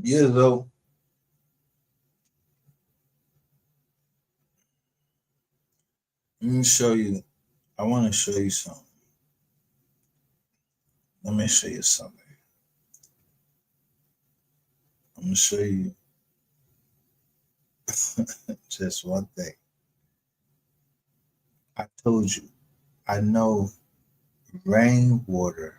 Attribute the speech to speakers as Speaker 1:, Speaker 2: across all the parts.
Speaker 1: years old. Let me show you. I want to show you something. Let me show you something. I'm gonna show you just one thing. I told you, I know rainwater.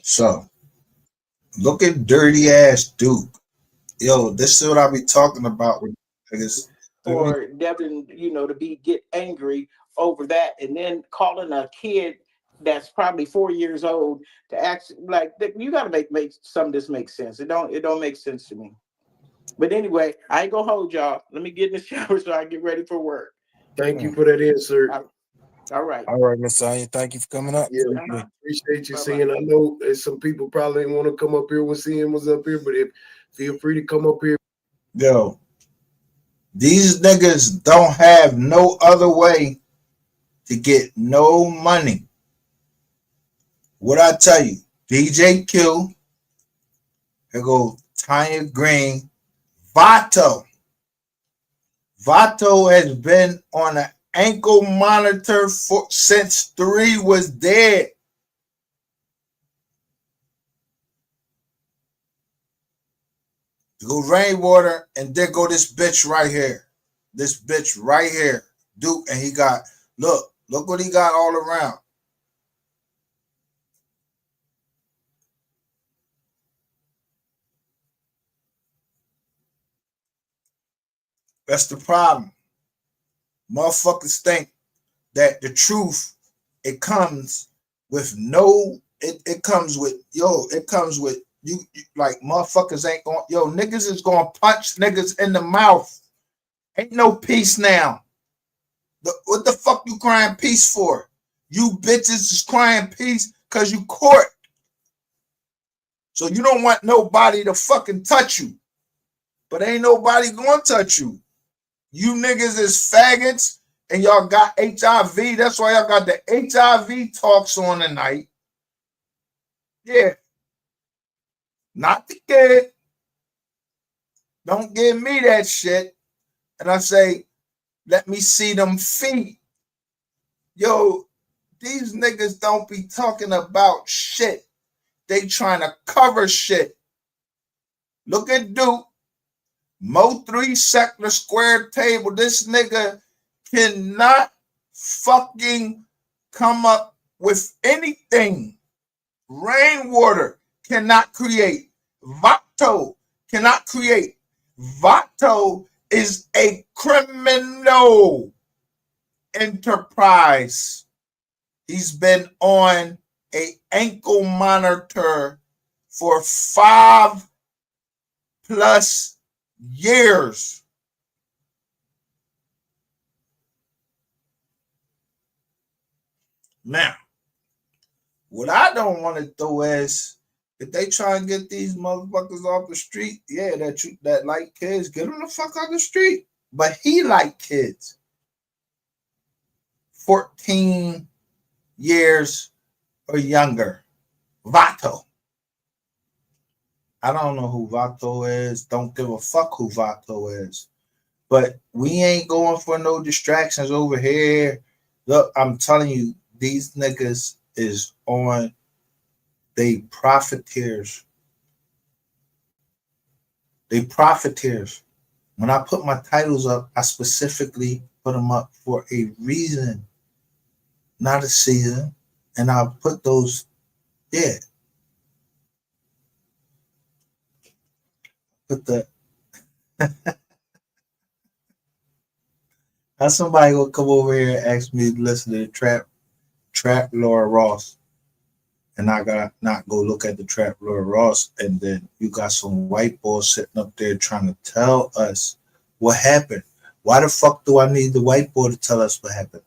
Speaker 1: So look at dirty ass Duke. Yo, this is what I be talking about with niggas.
Speaker 2: For Devin, to be get angry over that, and then calling a kid that's probably 4 years old to act like that. You got to make some of this make sense. It don't make sense to me. But anyway, I ain't gonna hold y'all. Let me get in the shower so I get ready for work.
Speaker 3: Thank you for that insert.
Speaker 2: All right.
Speaker 4: All right, Miss Anya, thank you for coming up.
Speaker 3: Yeah,
Speaker 2: Uh-huh.
Speaker 3: appreciate you
Speaker 2: Bye bye.
Speaker 3: seeing. I know some people probably didn't want to come up here when CM was up here, but if feel free to come up here.
Speaker 1: Yo, these niggas don't have no other way to get no money. What I tell you, DJ Q, here go Tanya Green, Vato. Vato has been on an ankle monitor since 3 was dead. You go rainwater, and there go this bitch right here. This bitch right here, Duke, and he got look what he got all around. That's the problem. Motherfuckers think that the truth, it comes with it comes with it comes with like motherfuckers ain't going, niggas is gonna punch niggas in the mouth. Ain't no peace now. What the fuck you crying peace for? You bitches is crying peace because you court. So you don't want nobody to fucking touch you. But ain't nobody gonna touch you. You niggas is faggots and y'all got HIV. That's why y'all got the HIV talks on tonight. Yeah. Not the kid. Don't give me that shit. And I say, let me see them feet. Yo, these niggas don't be talking about shit. They trying to cover shit. Look at Duke. Mo 3 secular square table. This nigga cannot fucking come up with anything. Rainwater cannot create. Vato cannot create. Vato is a criminal enterprise. He's been on a ankle monitor for 5+ years. Now, what I don't want to throw is if they try and get these motherfuckers off the street, yeah, that like kids, get them the fuck off the street. But he like kids. 14 years or younger. Vato. I don't know who Vato is. Don't give a fuck who Vato is. But we ain't going for no distractions over here. Look, I'm telling you, these niggas is on they profiteers. They profiteers. When I put my titles up, I specifically put them up for a reason, not a season. And I'll put those, yeah. Put the how somebody gonna come over here and ask me to listen to the trap Laura Ross, and I got not go look at the trap Laura Ross, and then you got some white boy sitting up there trying to tell us what happened. Why the fuck do I need the white boy to tell us what happened?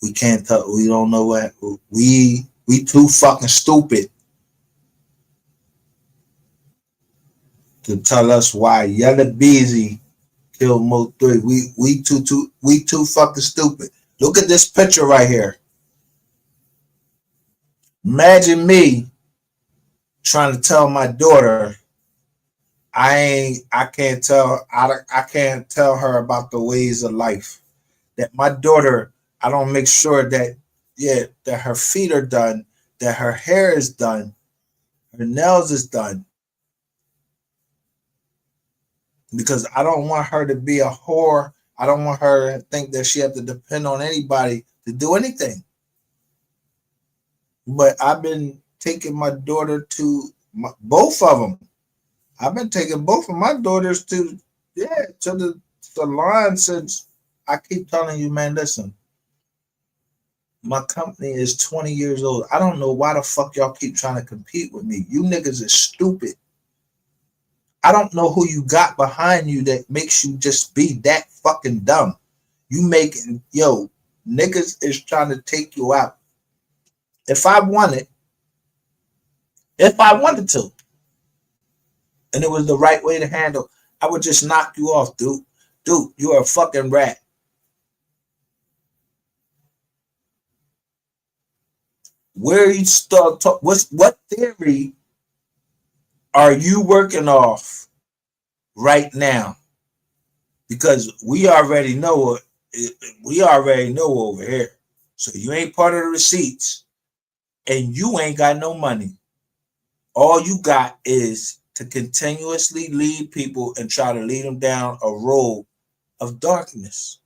Speaker 1: We can't tell. We don't know what we too fucking stupid to tell us why Yella Beezy killed Mo 3. We too fucking stupid. Look at this picture right here. Imagine me trying to tell my daughter I can't tell her about the ways of life. That my daughter, I don't make sure that that her feet are done, that her hair is done, her nails is done. Because I don't want her to be a whore. I don't want her to think that she have to depend on anybody to do anything. But I've been taking my daughter to both of them. I've been taking both of my daughters to the salon since I keep telling you, man, listen, my company is 20 years old. I don't know why the fuck y'all keep trying to compete with me. You niggas is stupid. I don't know who you got behind you that makes you just be that fucking dumb. You making, niggas is trying to take you out. If I wanted to, and it was the right way to handle, I would just knock you off, dude. Dude, you're a fucking rat. Where you start talk? What theory are you working off right now? Because we already know over here. So you ain't part of the receipts, and you ain't got no money. All you got is to continuously lead people and try to lead them down a road of darkness.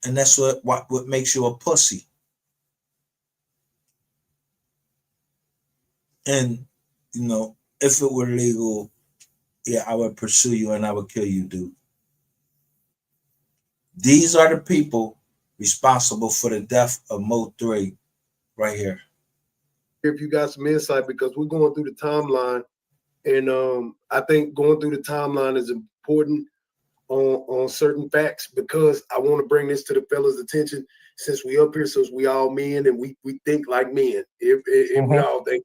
Speaker 1: And that's what makes you a pussy. And, if it were legal, I would pursue you and I would kill you, dude. These are the people responsible for the death of Mo 3 right here.
Speaker 3: If you got some insight, because we're going through the timeline, and I think going through the timeline is important on certain facts, because I want to bring this to the fellas' attention, since we up here, since we all men and we think like men. If we all think,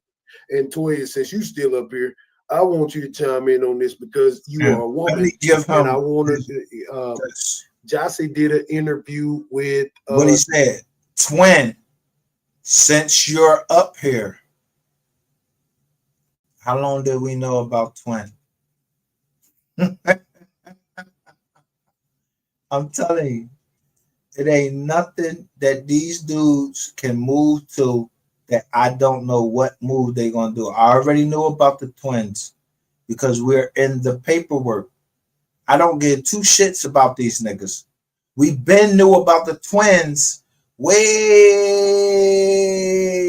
Speaker 3: and Toya, since you still up here, I want you to chime in on this because you are a woman, and I want to. Jossie did an interview with
Speaker 1: what he said. Twin, since you're up here, how long did we know about Twin? I'm telling you, it ain't nothing that these dudes can move to that I don't know what move they're gonna do. I already knew about the twins because we're in the paperwork. I don't give two shits about these niggas. We been knew about the twins way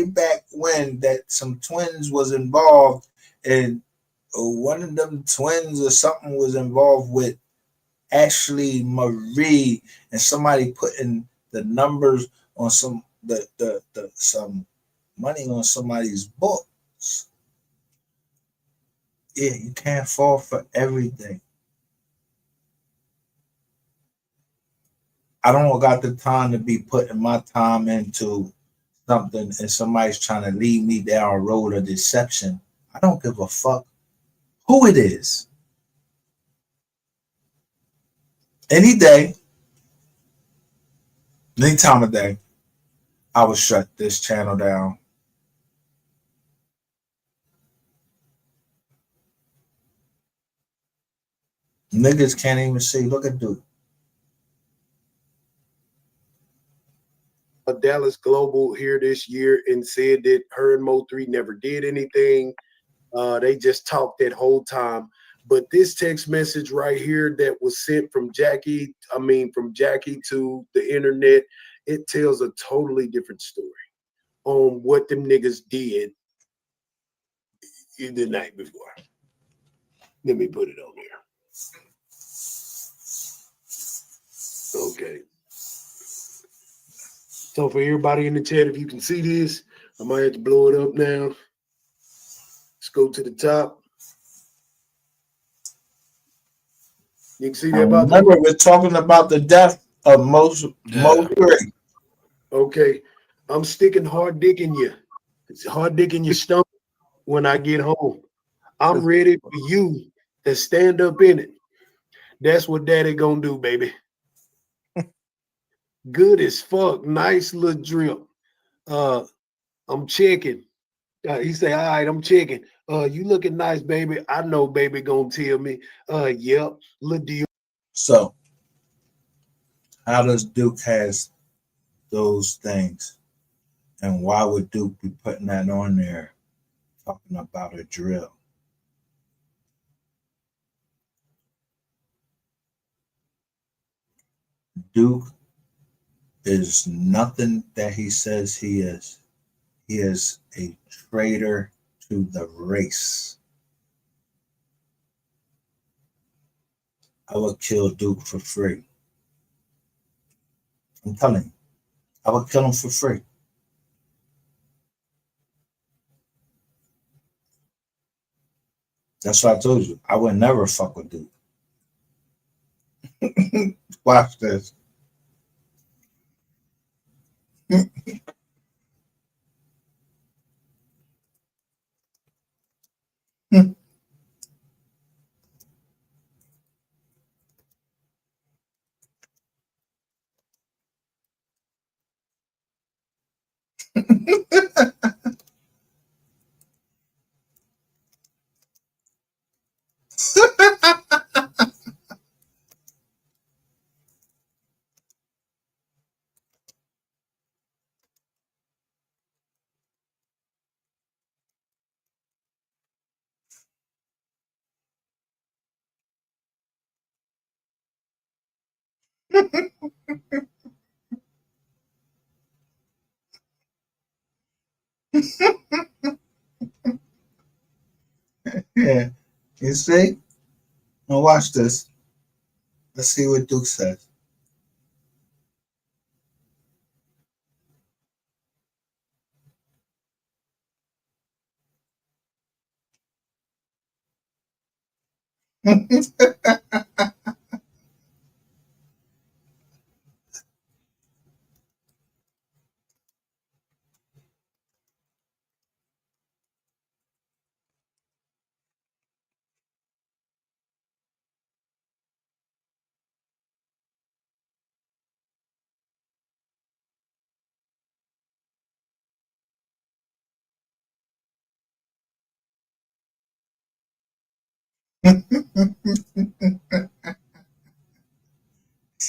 Speaker 1: back when, that some twins was involved, and one of them twins or something was involved with Ashley Marie, and somebody putting the numbers on some some money on somebody's books. Yeah, you can't fall for everything. I don't got the time to be putting my time into something and somebody's trying to lead me down a road of deception. I don't give a fuck who it is. Any day, any time of day, I would shut this channel down. Niggas can't even see. Look at dude.
Speaker 3: Dallas Global here this year and said that her and Mo 3 never did anything. They just talked that whole time. But this text message right here that was sent from Jackie to the internet, it tells a totally different story on what them niggas did the night before. Let me put it on there. Okay. So for everybody in the chat, if you can see this, I might have to blow it up now. Let's go to the top. You can see that.
Speaker 1: Remember, we're talking about the death most
Speaker 4: Yeah.
Speaker 1: three.
Speaker 3: Okay, I'm sticking hard dick in you. It's hard dick in your stomach when I get home. I'm ready for you to stand up in it. That's what daddy gonna do, baby. Good as fuck. Nice little drip. Uh, I'm checking. He say, all right, I'm checking. You looking nice, baby. I know baby gonna tell me. Yep, little deal.
Speaker 1: So how does Duke has those things? And why would Duke be putting that on there talking about a drill? Duke is nothing that he says he is. He is a traitor to the race. I would kill Duke for free. I'm telling you, I would kill him for free. That's what I told you. I would never fuck with Duke. Watch this. Yeah, you see? Now watch this. Let's see what Duke says.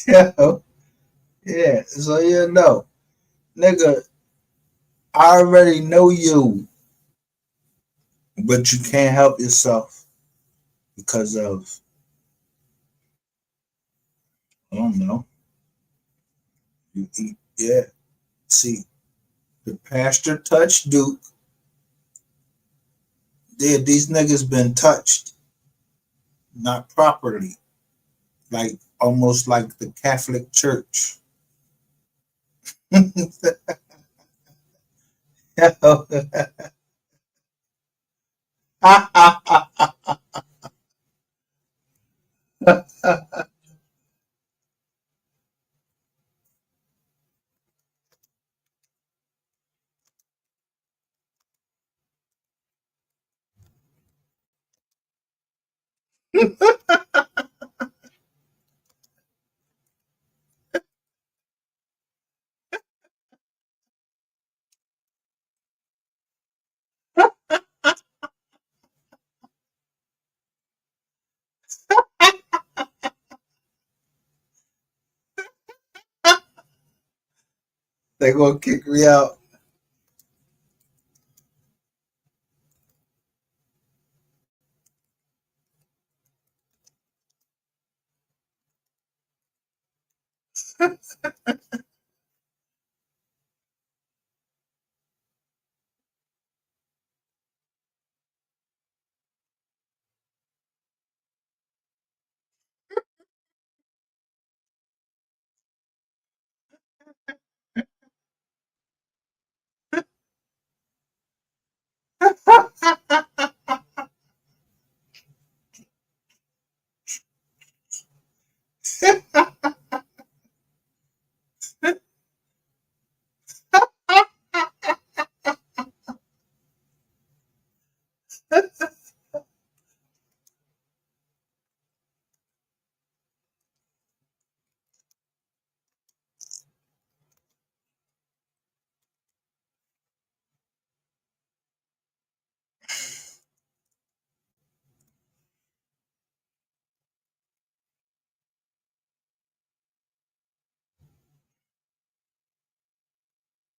Speaker 1: Yeah, yeah. So you know, nigga, I already know you, but you can't help yourself because of I don't know. You eat, yeah. See, the pastor touched Duke. Yeah, these niggas been touched, not properly, like almost like the Catholic Church. They gonna kick me out.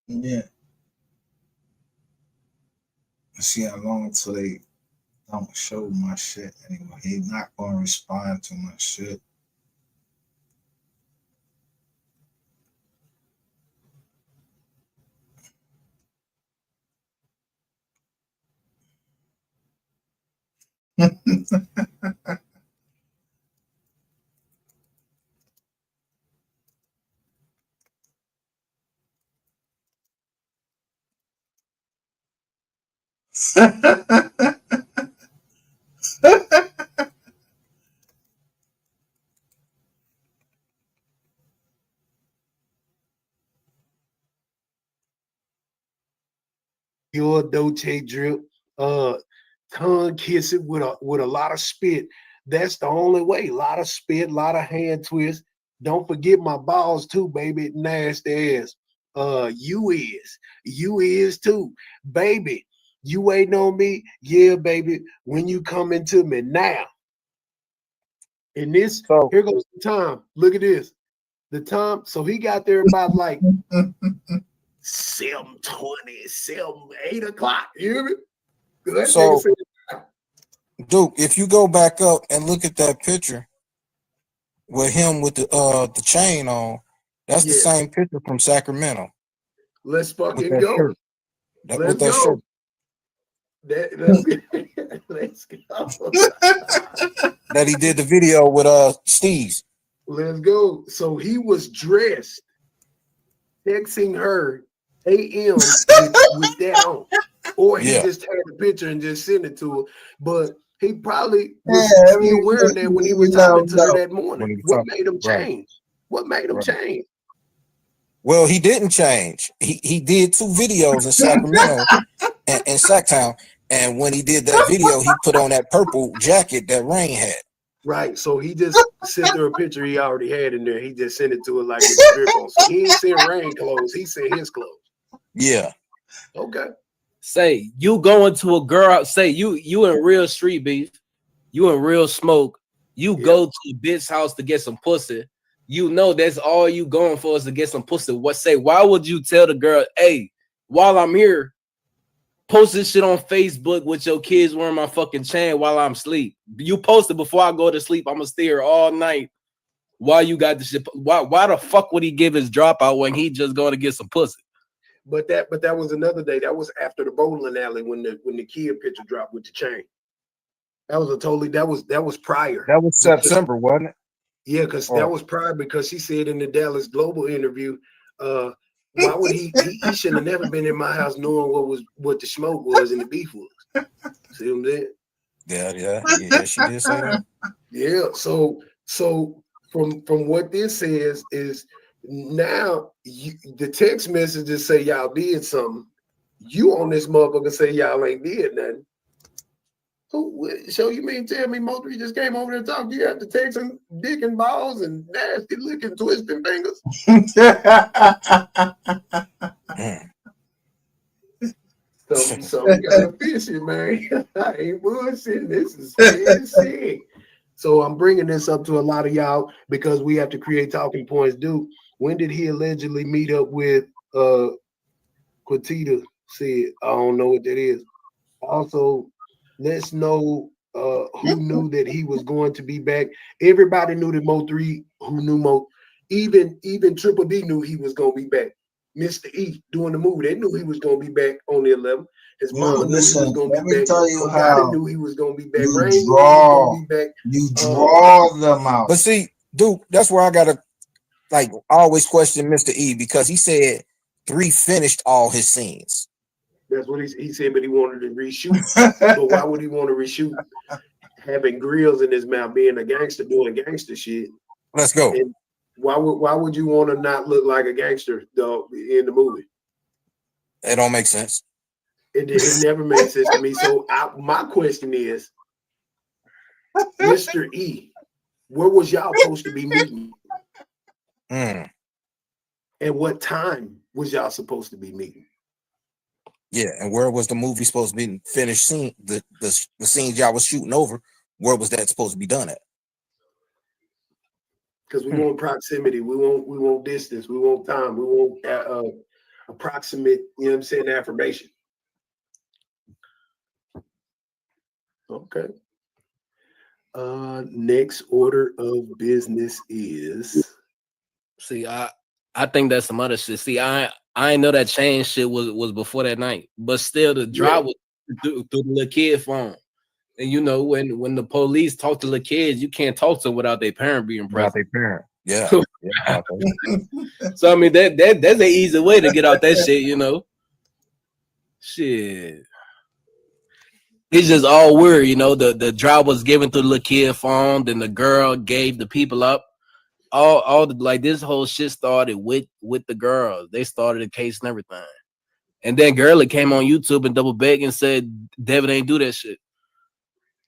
Speaker 1: Yeah. See how long until they don't show my shit anymore. He's not gonna respond to my shit.
Speaker 3: Your Dolce drip, tongue kiss it with a lot of spit. That's the only way. A lot of spit, a lot of hand twist. Don't forget my balls too, baby. Nasty ass. You is too, baby. You waiting on me? Yeah, baby. When you coming to me now? And this,
Speaker 4: So
Speaker 3: here goes the time. Look at this. The time. So he got there about like 7:20, 8 o'clock. You hear me? That
Speaker 4: So-
Speaker 3: nigga said,
Speaker 4: Duke, if you go back up and look at that picture with him with the chain on, that's the
Speaker 3: Yeah.
Speaker 4: same picture from Sacramento
Speaker 3: let's
Speaker 4: with
Speaker 3: fucking
Speaker 4: that
Speaker 3: go.
Speaker 4: shirt. With
Speaker 3: Let's
Speaker 4: that
Speaker 3: go.
Speaker 4: shirt.
Speaker 3: Let's go.
Speaker 4: That he did the video with Steve's.
Speaker 3: Let's go. So he was dressed, texting her AM with that on. Or he
Speaker 4: Yeah.
Speaker 3: just had a picture and just sent it to her. But he probably was still wearing that when he was talking to her that morning. What made him change? What made him change?
Speaker 4: Well, he didn't change. He did 2 videos in Sacramento and Sacktown. And when he did that video, he put on that purple jacket that Rain had.
Speaker 3: Right. So he just sent her a picture he already had in there. He just sent it to her like with the drip on. So he ain't sent Rain clothes. He sent his clothes.
Speaker 4: Yeah.
Speaker 3: Okay.
Speaker 5: Say you going to a girl, say you in real street beef, you in real smoke, you go to a bitch house to get some pussy. You know that's all you going for is to get some pussy. Why would you tell the girl, hey, while I'm here, post this shit on Facebook with your kids wearing my fucking chain while I'm asleep? You post it before I go to sleep. I'm gonna stay here all night while you got the shit. Why the fuck would he give his dropout when he just going to get some pussy?
Speaker 3: But that was another day. That was after the bowling alley when the kid picture dropped with the chain. That was that was prior.
Speaker 4: That was September, wasn't it?
Speaker 3: Yeah, because that was prior because she said in the Dallas Global interview, why would he shouldn't have never been in my house knowing what the smoke was and the beef was. See what I'm saying?
Speaker 4: Yeah, she did say that.
Speaker 3: Yeah, so from what this says is now the text messages say y'all did something. You on this motherfucker say y'all ain't did nothing. So you mean tell me Mo3 just came over there and talked? You have to take some dick and balls and nasty looking twisting fingers. Something kind of fishy, man. I ain't bullshitting. This is sick. So I'm bringing this up to a lot of y'all because we have to create talking points. Dude, when did he allegedly meet up with Quatita? Said I don't know what that is. Also, let's know who knew that he was going to be back. Everybody knew that Mo3, who knew Mo, even Triple D knew he was gonna be back. Mr. E doing the movie, they knew he was gonna be back on the 11th. His mama knew he was gonna be back.
Speaker 1: Tell you
Speaker 3: how knew he was gonna be back.
Speaker 1: You
Speaker 3: Rain
Speaker 1: draw,
Speaker 3: knew he was gonna be back.
Speaker 1: You draw them out.
Speaker 4: But see, Duke, that's where I gotta always question Mr. E because he said 3 finished all his scenes.
Speaker 3: That's what he said, but he wanted to reshoot. But why would he want to reshoot? Having grills in his mouth, being a gangster, doing gangster shit.
Speaker 4: Let's go.
Speaker 3: And why would you want to not look like a gangster though in the movie?
Speaker 4: It don't make sense.
Speaker 3: It never made sense to me. So my question is, Mr. E, where was y'all supposed to be meeting? And what time was y'all supposed to be meeting?
Speaker 4: Yeah, and where was the movie supposed to be finished? Scene the scenes y'all was shooting over. Where was that supposed to be done at?
Speaker 3: Because we want proximity, we want distance, we want time, we want approximate, you know what I'm saying, affirmation. Okay. Next order of business is.
Speaker 5: See, I think that's some other shit. See, I ain't know that chain shit was before that night, but still the drop was through the little kid phone. And you know, when the police talk to little kids, you can't talk to them without their parent being
Speaker 4: About
Speaker 5: present.
Speaker 4: their parent. Yeah.
Speaker 5: So I mean that's an easy way to get out that shit, you know. Shit. It's just all weird, you know. The drop was given to the little kid phone, then the girl gave the people up. All the, like this whole shit started with the girls. They started the case and everything. And then Gurley came on YouTube and double back and said David ain't do that shit.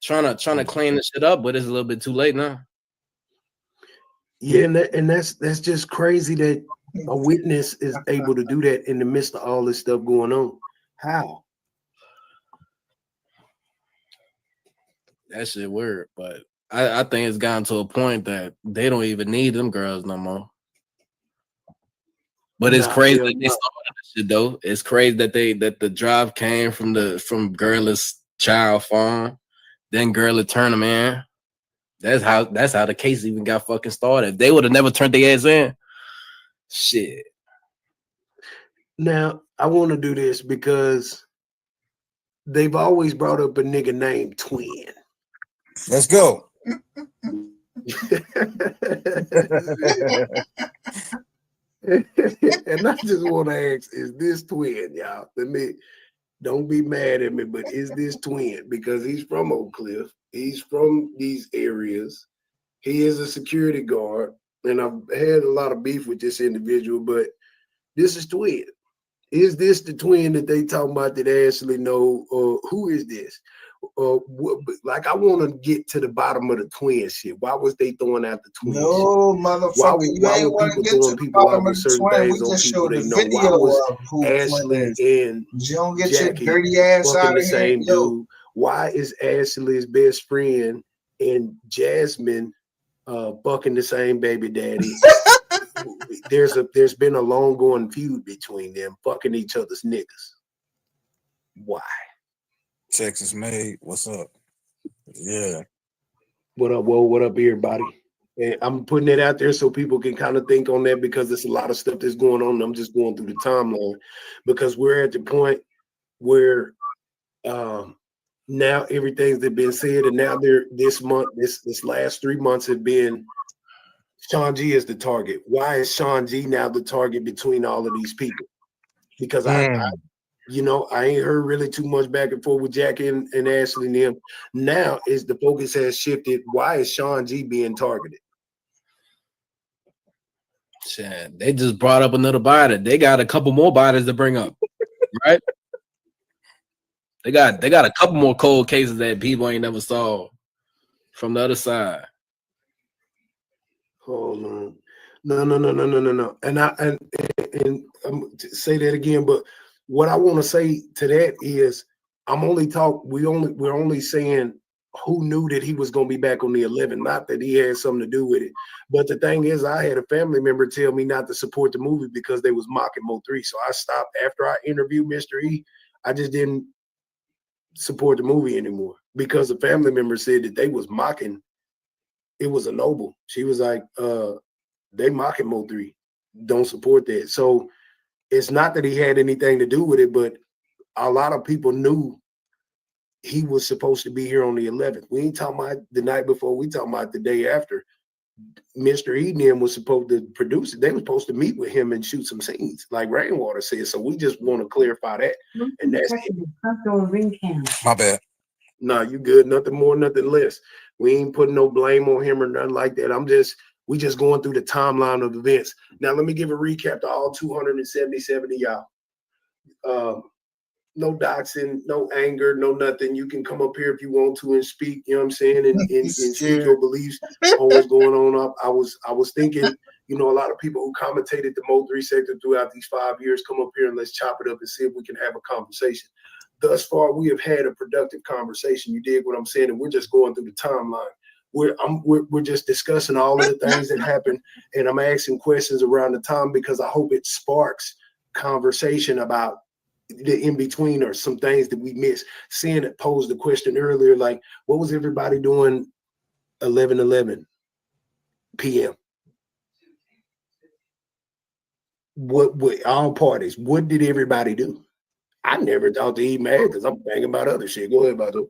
Speaker 5: Trying to clean the shit up, but it's a little bit too late now.
Speaker 3: Yeah, and that's just crazy that a witness is able to do that in the midst of all this stuff going on. How?
Speaker 5: That shit weird, but I think it's gotten to a point that they don't even need them girls no more. But it's crazy that they started this shit though. It's crazy that the drive came from Gurley's child farm. Then Gurley turned them in. That's how the case even got fucking started. If they would have never turned their ass in, shit.
Speaker 3: Now I want to do this because they've always brought up a nigga named Twin.
Speaker 4: Let's go.
Speaker 3: And I just want to ask, is this Twin, y'all? Don't be mad at me, but is this Twin? Because he's from Oak Cliff. He's from these areas. He is a security guard. And I've had a lot of beef with this individual, but this is Twin. Is this the Twin that they talking about that Ashley know? Who is this? Like, I want to get to the bottom of the Twin shit. Why was they throwing out the Twin shit?
Speaker 1: No, motherfucker,
Speaker 3: Why were people throwing people out with certain things on people they know? Why was Ashley and
Speaker 1: you don't get
Speaker 3: Jackie
Speaker 1: your dirty ass
Speaker 3: fucking
Speaker 1: out
Speaker 3: the
Speaker 1: of
Speaker 3: same
Speaker 1: here?
Speaker 3: dude? Why is Ashley's best friend and Jasmine fucking the same baby daddy? There's been a long going feud between them, fucking each other's niggas. Why?
Speaker 4: Texas made. What's up? Yeah.
Speaker 3: What up, whoa? What up, everybody? And I'm putting it out there so people can kind of think on that because there's a lot of stuff that's going on. I'm just going through the timeline because we're at the point where now everything's that been said, and now this last 3 months have been Sean G is the target. Why is Sean G now the target between all of these people? Because I ain't heard really too much back and forth with Jackie and Ashley and them. Now is the focus has shifted. Why is Sean G being targeted?
Speaker 5: Shit, they just brought up another body. They got a couple more bodies to bring up, right? They got a couple more cold cases that people ain't never saw from the other side.
Speaker 3: Hold on. No. And I'm say that again, but what I want to say to that is we're only saying who knew that he was going to be back on the 11th, not that he had something to do with it. But the thing is, I had a family member tell me not to support the movie because they was mocking Mo3. So I stopped after I interviewed Mr. E. I just didn't support the movie anymore because a family member said that they was mocking. It was a noble. She was like, they mocking Mo3. Don't support that. So it's not that he had anything to do with it, but a lot of people knew he was supposed to be here on the 11th. We ain't talking about the night before. We talking about the day after. Mr. Eden was supposed to produce it. They were supposed to meet with him and shoot some scenes, like Rainwater said. So we just want to clarify that. And that's it.
Speaker 4: My bad.
Speaker 3: No, you good. Nothing more, nothing less. We ain't putting no blame on him or nothing like that. We just going through the timeline of events. Now, let me give a recap to all 277 of y'all. No doxing, no anger, no nothing. You can come up here if you want to and speak, you know what I'm saying, and speak your beliefs on what's going on. I was thinking, a lot of people who commentated the Mo3 sector throughout these 5 years, come up here and let's chop it up and see if we can have a conversation. Thus far, we have had a productive conversation. You dig what I'm saying? And we're just going through the timeline. We're just discussing all of the things that happened, and I'm asking questions around the time because I hope it sparks conversation about the in between or some things that we missed. Seeing it posed the question earlier, like, what was everybody doing 11 p.m.? What all parties? What did everybody do? I never thought to eat mad because I'm thinking about other shit. Go ahead, Bato.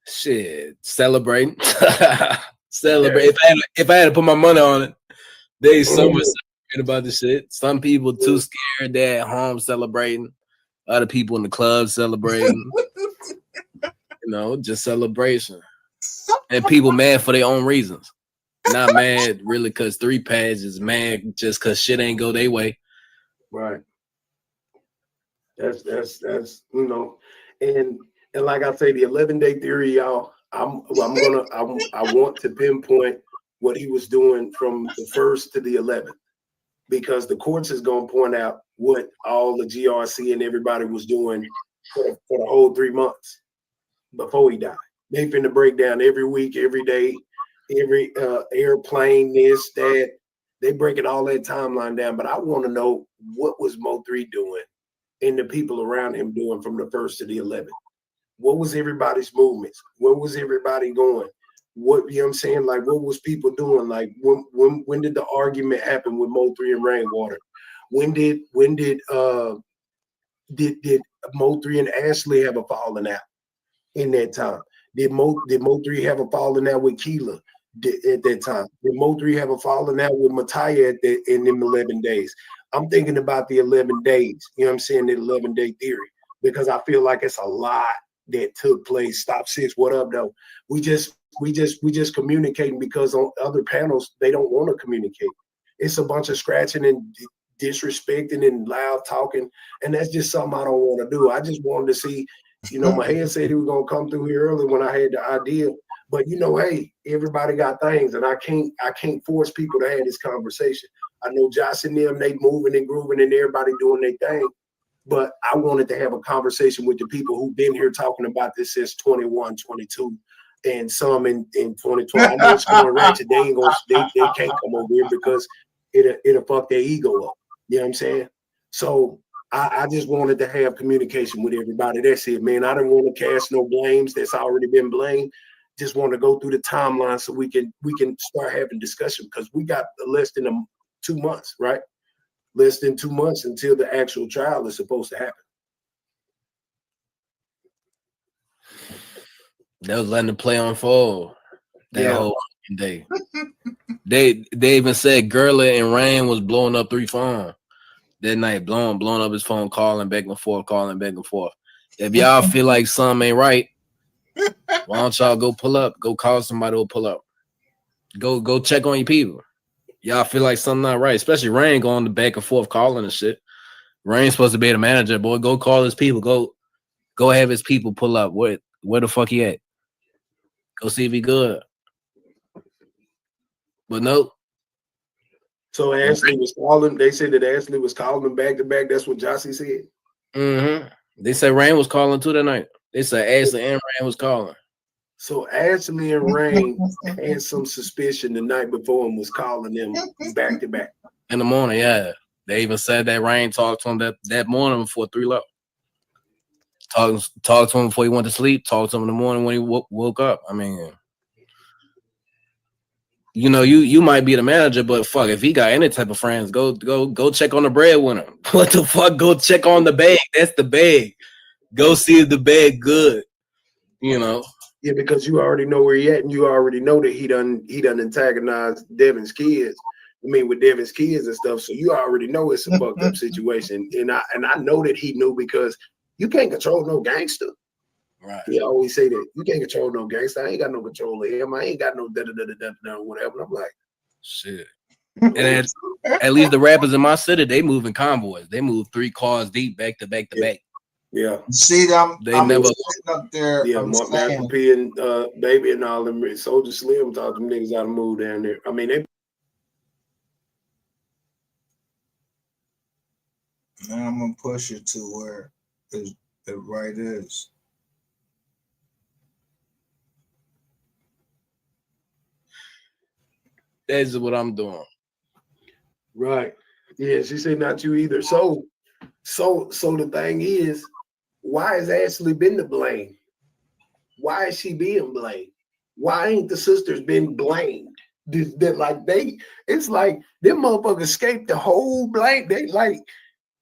Speaker 5: Shit, celebrating. Celebrate. If I had to put my money on it, they so much celebrating about the shit. Some people too scared. They're at home celebrating. Other people in the club celebrating. Just celebration. And people mad for their own reasons. Not mad really because 3 pads is mad just because shit ain't go their way.
Speaker 3: Right. That's and like I say, the 11-day theory, y'all. I want to pinpoint what he was doing from the 1st to the 11th, because the courts is gonna point out what all the GRC and everybody was doing for the whole 3 months before he died. They finna break down every week, every day, every airplane, this, that. They breaking all that timeline down, but I want to know what was Mo3 doing and the people around him doing from the 1st to the 11th. What was everybody's movements? Where was everybody going? What, you know what I'm saying? Like, what was people doing? Like, when did the argument happen with Mo3 and Rainwater? When did Mo3 and Ashley have a falling out in that time? Did Mo3 have a falling out with Keela at that time? Did Mo3 have a falling out with Mattia in them 11 days? I'm thinking about the 11 days, you know what I'm saying, the 11-day theory, because I feel like it's a lot that took place. Stop 6, what up, though? We just communicating because on other panels, they don't want to communicate. It's a bunch of scratching and disrespecting and loud talking, and that's just something I don't want to do. I just wanted to see, my head said he was going to come through here early when I had the idea, but hey, everybody got things, and I can't force people to have this conversation. I know Josh and them, they moving and grooving and everybody doing their thing, but I wanted to have a conversation with the people who've been here talking about this since 21, 22, and some in 2012. I know it's going ratchet. They can't come over here because it'll fuck their ego up. You know what I'm saying? So I just wanted to have communication with everybody. That's it, man. I didn't want to cast no blames that's already been blamed. Just want to go through the timeline so we can start having discussion, because we got less than 2 months, right? Less than 2 months until the actual trial is supposed to happen.
Speaker 5: They was letting the play unfold that whole day. They even said Gurley and Rain was blowing up 3 phones that night, blowing up his phone, calling back and forth. If y'all feel like something ain't right, why don't y'all go pull up? Go call somebody to pull up. Go check on your people. Y'all feel like something not right, especially Rain going the back and forth calling and shit. Rain's supposed to be the manager, boy. Go call his people. Go have his people pull up. Where the fuck he at? Go see if he good. But nope.
Speaker 3: So Ashley was calling. They said that Ashley was calling them back to back. That's what Jossie said.
Speaker 5: Mm-hmm. They said Rain was calling too that night. They said Ashley and Rain was calling.
Speaker 3: So Ashley and Rain had some suspicion the night before and was calling them back to back.
Speaker 5: In the morning, yeah. They even said that Rain talked to him that morning before 3 left. Talked to him before he went to sleep. Talked to him in the morning when he woke up. I mean, you might be the manager, but fuck, if he got any type of friends, go check on the breadwinner. What the fuck? Go check on the bag. That's the bag. Go see if the bag good.
Speaker 3: Yeah, because you already know where he at, and you already know that he done antagonized Devin's kids. I mean, with Devin's kids and stuff. So you already know it's a fucked up situation, and I know that he knew, because you can't control no gangster.
Speaker 5: Right.
Speaker 3: He always say that you can't control no gangster. I ain't got no control of him. I ain't got no whatever. I'm like,
Speaker 5: shit. And at least the rappers in my city, they move in convoys. They move 3 cars deep, back to back to back.
Speaker 3: Yeah.
Speaker 1: See them?
Speaker 5: They never
Speaker 1: sitting up there.
Speaker 3: Yeah, Master P and Baby and all them. Soldier Slim taught them niggas how to move down there. I mean, they.
Speaker 1: Now I'm gonna push it to where it right is.
Speaker 5: That's what I'm doing.
Speaker 3: Right. Yeah, she said not you either. So the thing is, why has Ashley been to blame? Why is she being blamed? Why ain't the sisters been blamed? It's like them motherfuckers escaped the whole blame. They like,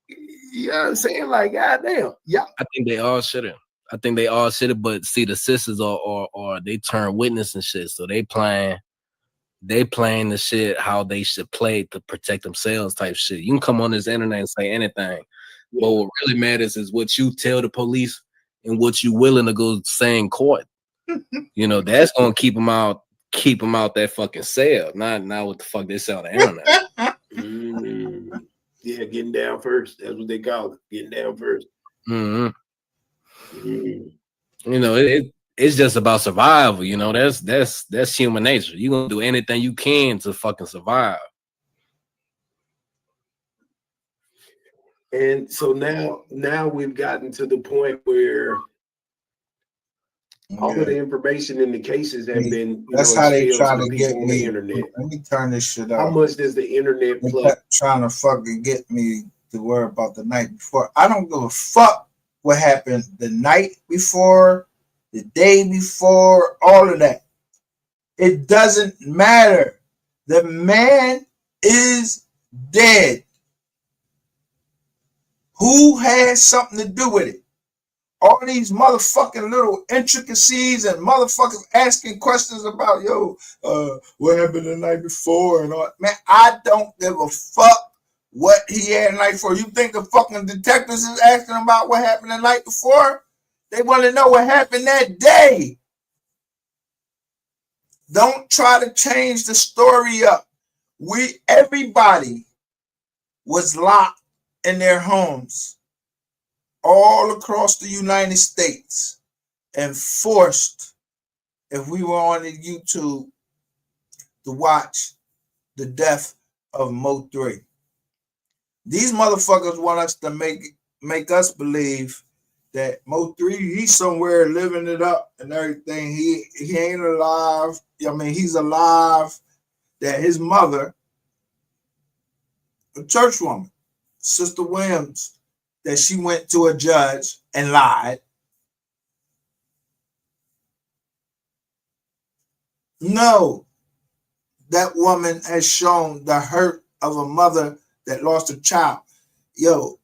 Speaker 3: you know what I'm saying? Like, goddamn, yeah.
Speaker 5: I think they all should have. I think they all should have, but see, the sisters are they turn witness and shit, so they playing the shit how they should play to protect themselves type shit. You can come on this internet and say anything, but what really matters is what you tell the police and what you willing to go say in court. You know, that's gonna keep them out that fucking cell, not what the fuck they say on the internet.
Speaker 3: Yeah, getting down first. That's what they call it. Getting down first.
Speaker 5: You know, it's just about survival. You know, that's human nature. You're gonna do anything you can to fucking survive.
Speaker 3: And so now we've gotten to the point where all of the information in the cases have been,
Speaker 1: that's how they try to
Speaker 3: the
Speaker 1: get
Speaker 3: people on
Speaker 1: me.
Speaker 3: the internet.
Speaker 1: Let me turn this shit up.
Speaker 3: How much does the internet
Speaker 1: They
Speaker 3: play?
Speaker 1: kept trying to fucking get me to worry about the night before. I don't give a fuck what happened the night before, the day before, all of that. It doesn't matter. The man is dead. Who has something to do with it? All these motherfucking little intricacies and motherfuckers asking questions about, what happened the night before and all. Man, I don't give a fuck what he had the night before. You think the fucking detectives is asking about what happened the night before? They want to know what happened that day. Don't try to change the story up. Everybody was locked in their homes all across the United States and forced, if we were on the YouTube, to watch the death of Mo 3. These motherfuckers want us to make us believe that Mo 3, he's somewhere living it up and everything. He ain't alive. I mean, he's alive. That his mother, a church woman, Sister Williams, that she went to a judge and lied. No, that woman has shown the hurt of a mother that lost a child. Yo,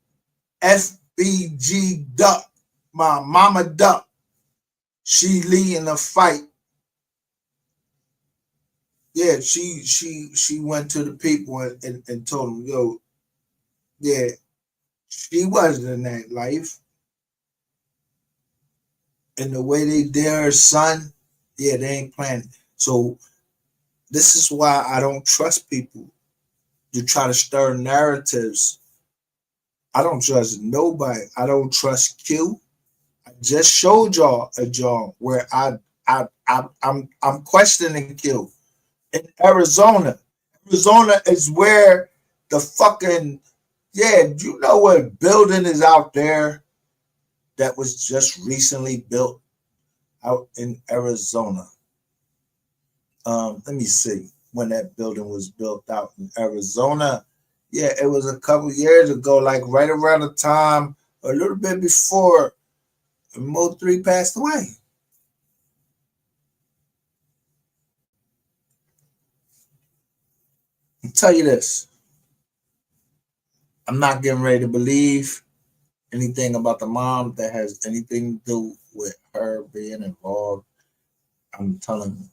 Speaker 1: FBG Duck, my mama Duck, she leading a fight. Yeah, she went to the people and told them, yeah, she wasn't in that life. And the way they did her son, yeah, they ain't playing. So this is why I don't trust people. You try to stir narratives. I don't trust nobody. I don't trust Q. I just showed y'all a job where I'm questioning Q. In Arizona. Arizona is where the fucking, you know what building is out there that was just recently built out in Arizona. Let me see when that building was built out in Arizona. Yeah, it was a couple years ago, like right around the time, a little bit before Mo 3 passed away. I'll tell you this. I'm not getting ready to believe anything about the mom that has anything to do with her being involved. I'm telling you,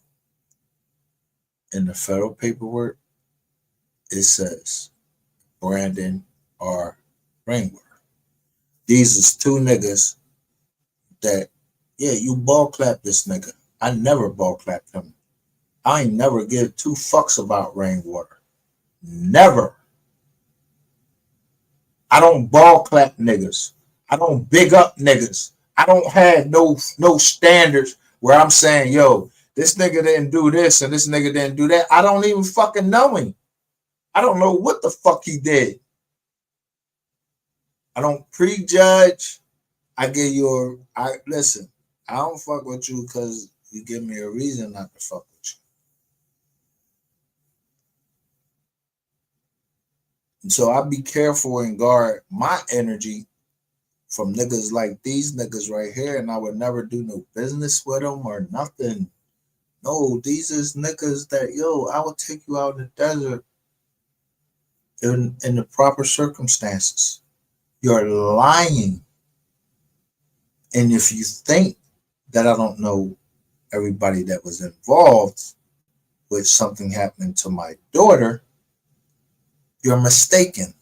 Speaker 1: in the federal paperwork, it says Brandon R. Ringler. These is two niggas that, you ball clap this nigga. I never ball clapped him. I ain't never give two fucks about Rainwater. Never. I don't ball clap niggas. I don't big up niggas. I don't have no standards where I'm saying, this nigga didn't do this and this nigga didn't do that. I don't even fucking know him. I don't know what the fuck he did. I don't prejudge. I give you listen, I don't fuck with you because you give me a reason not to fuck with you. So I be careful and guard my energy from niggas like these niggas right here, and I would never do no business with them or nothing. No, these is niggas that, yo, I will take you out in the desert in the proper circumstances. You're lying. And if you think that I don't know everybody that was involved with something happening to my daughter, you're mistaken.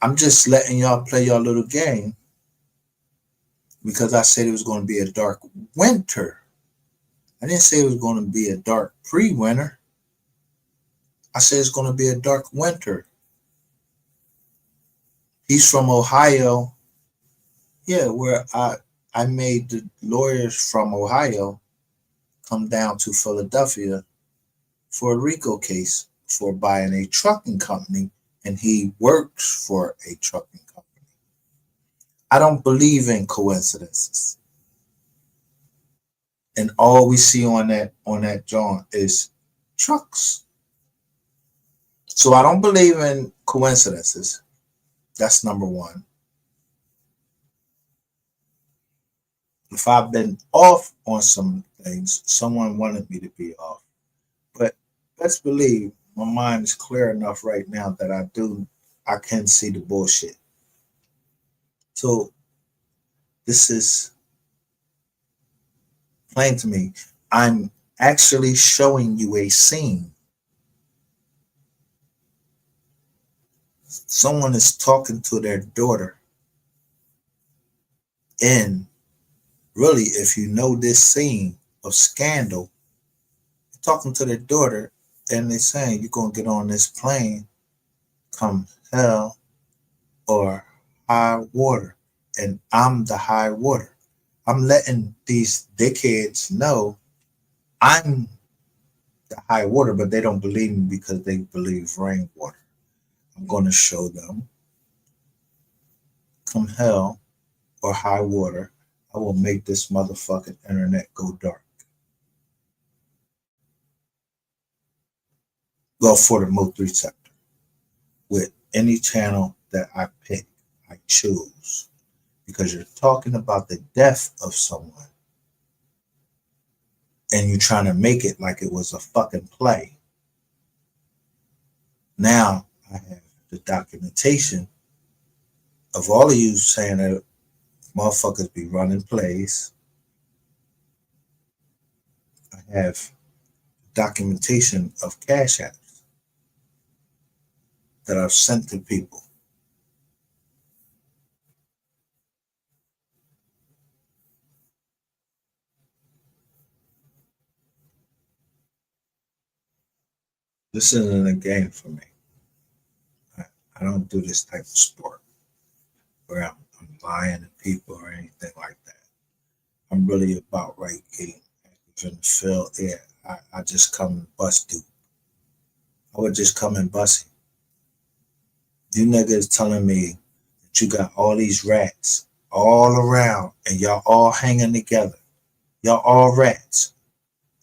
Speaker 1: I'm just letting y'all play your little game because I said it was going to be a dark winter. I didn't say it was going to be a dark pre-winter. I said it's going to be a dark winter. He's from Ohio. Yeah, where I made the lawyers from Ohio come down to Philadelphia for a RICO case for buying a trucking company, and he works for a trucking company. I don't believe in coincidences. And all we see on that joint is trucks. So I don't believe in coincidences. That's number one. If I've been off on some things, someone wanted me to be off. But let's believe my mind is clear enough right now that I can see the bullshit. So this is plain to me. I'm actually showing you a scene. Someone is talking to their daughter. And really, if you know this scene of scandal, talking to their daughter and they're saying, you're going to get on this plane come hell or high water. And I'm the high water. I'm letting these dickheads know I'm the high water, but they don't believe me because they believe rainwater. I'm going to show them come hell or high water, I will make this motherfucking internet go dark. Go for the Mo 3 sector with any channel that I pick, I choose. Because you're talking about the death of someone and you're trying to make it like it was a fucking play. Now I have the documentation of all of you saying that motherfuckers be running plays. I have documentation of cash apps that I've sent to people. This isn't a game for me. I don't do this type of sport where I'm lying to people or anything like that. I'm really about right getting active in the field. Yeah, I just come and bust dude. I would just come and bust him. You niggas telling me that you got all these rats all around and y'all all hanging together. Y'all all rats.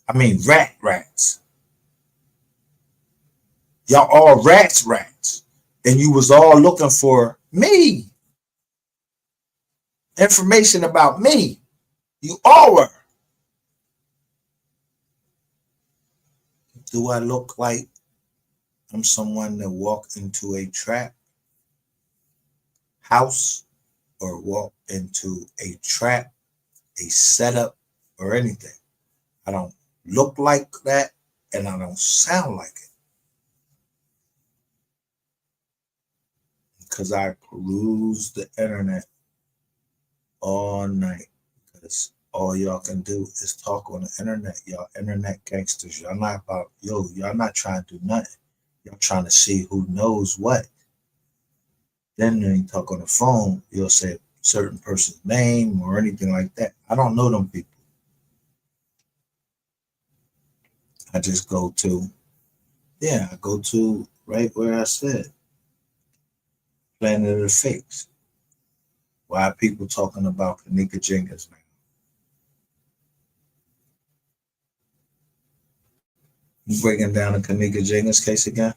Speaker 1: I mean rats. Y'all all rats. And you was all looking for me. Information about me. You all were. Do I look like I'm someone that walked into a trap house or walk into a trap, a setup, or anything? I don't look like that and I don't sound like it. Because I peruse the internet all night. Because all y'all can do is talk on the internet. Y'all internet gangsters. Y'all not about, y'all not trying to do nothing. Y'all trying to see who knows what. Then when you talk on the phone, you'll say a certain person's name or anything like that. I don't know them people. I just go to, I go to right where I said, Planet of the Fakes. Why are people talking about Kanika Jenkins now? You breaking down the Kanika Jenkins case again?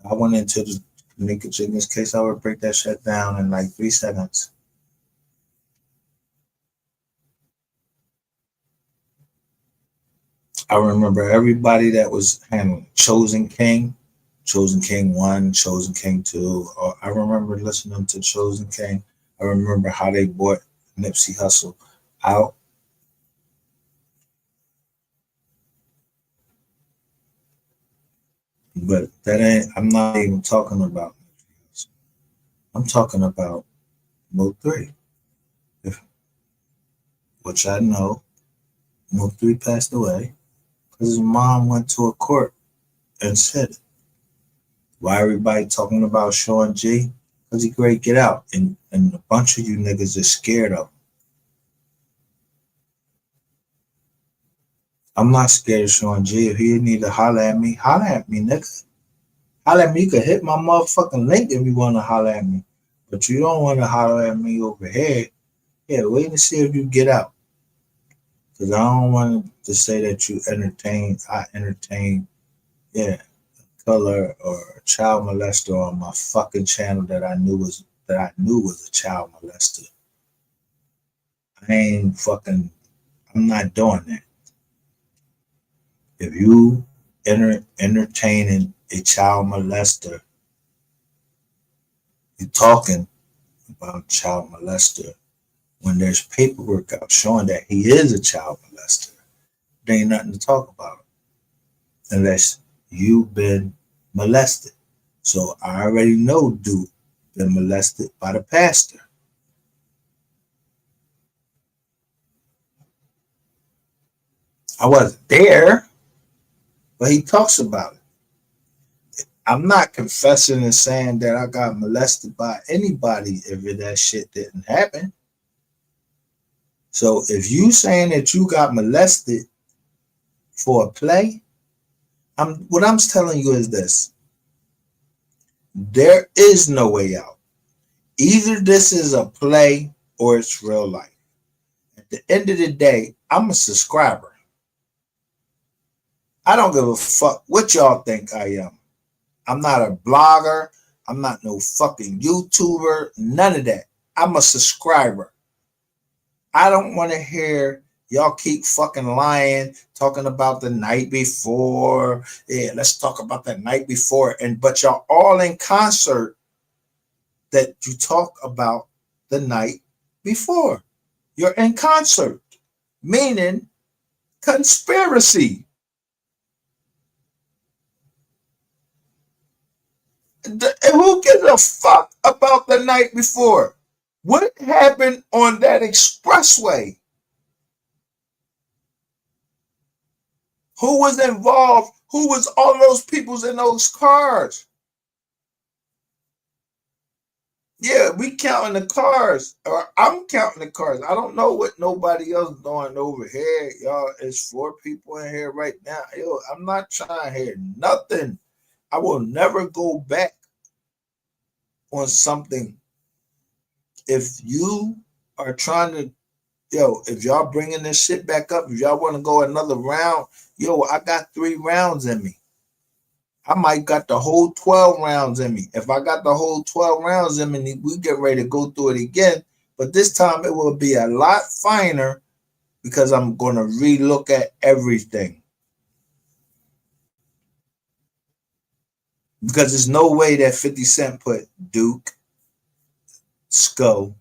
Speaker 1: I went into the Nika Jenkins case, I would break that shit down in like 3 seconds. I remember everybody that was handling Chosen King, Chosen King 1, Chosen King 2. I remember listening to Chosen King. I remember how they bought Nipsey Hussle out. But that ain't, I'm not even talking about Nipsey Hussle. I'm talking about Mo 3. If, which I know Mo 3 passed away because his mom went to a court and said it. Why everybody talking about Sean G? Because he great get out. And a bunch of you niggas are scared of him. I'm not scared of Sean G. If he need to holler at me, nigga. Holler at me. You can hit my motherfucking link if you want to holler at me. But you don't want to holler at me over here. Yeah, wait and see if you get out. Because I don't want to say that I entertain, yeah, color or a child molester on my fucking channel that I knew was a child molester. I'm not doing that. If you entertaining a child molester, you're talking about child molester when there's paperwork out showing that he is a child molester. There ain't nothing to talk about unless you've been molested. So I already know dude been molested by the pastor. I wasn't there, but he talks about it. I'm not confessing and saying that I got molested by anybody if that shit didn't happen. So if you saying that you got molested for a play, what I'm telling you is this. There is no way out. Either this is a play or it's real life. At the end of the day, I'm a subscriber. I don't give a fuck what y'all think I am. I'm not a blogger. I'm not no fucking YouTuber. None of that. I'm a subscriber. I don't want to hear y'all keep fucking lying, talking about the night before. Yeah, let's talk about the night before. But y'all all in concert that you talk about the night before. You're in concert, meaning conspiracy. Who gives a fuck about the night before? What happened on that expressway? Who was involved? Who was all those people in those cars? Yeah, we counting the cars, or I'm counting the cars. I don't know what nobody else doing over here, y'all. It's 4 people in here right now. Yo, I'm not trying to hear nothing. I will never go back on something. If you are trying to, if y'all bringing this shit back up, if y'all want to go another round, I got 3 rounds in me. I might got the whole 12 rounds in me. If I got the whole 12 rounds in me, we get ready to go through it again. But this time it will be a lot finer because I'm going to relook at everything. Because there's no way that 50 Cent put Duke, Sco,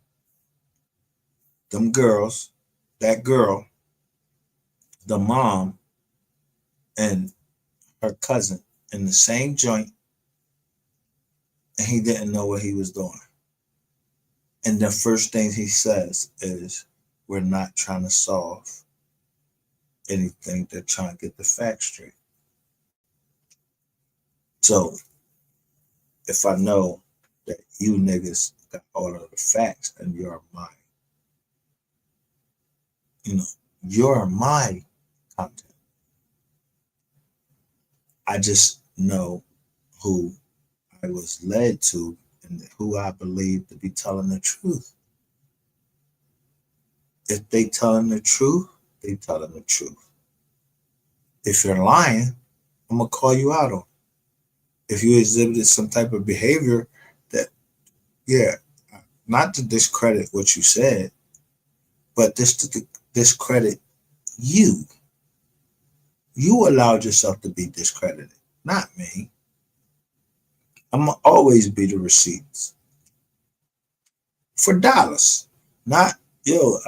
Speaker 1: them girls, that girl, the mom, and her cousin in the same joint, and he didn't know what he was doing. And the first thing he says is, we're not trying to solve anything. They're trying to get the facts straight. So if I know that you niggas got all of the facts and you're my content. I just know who I was led to and who I believe to be telling the truth. If they telling the truth, they telling the truth. If you're lying, I'm gonna call you out on it. if you exhibited some type of behavior that, yeah, not to discredit what you said, but this to discredit you. You allowed yourself to be discredited, not me. I'm gonna always be the receipts for dollars, not yo.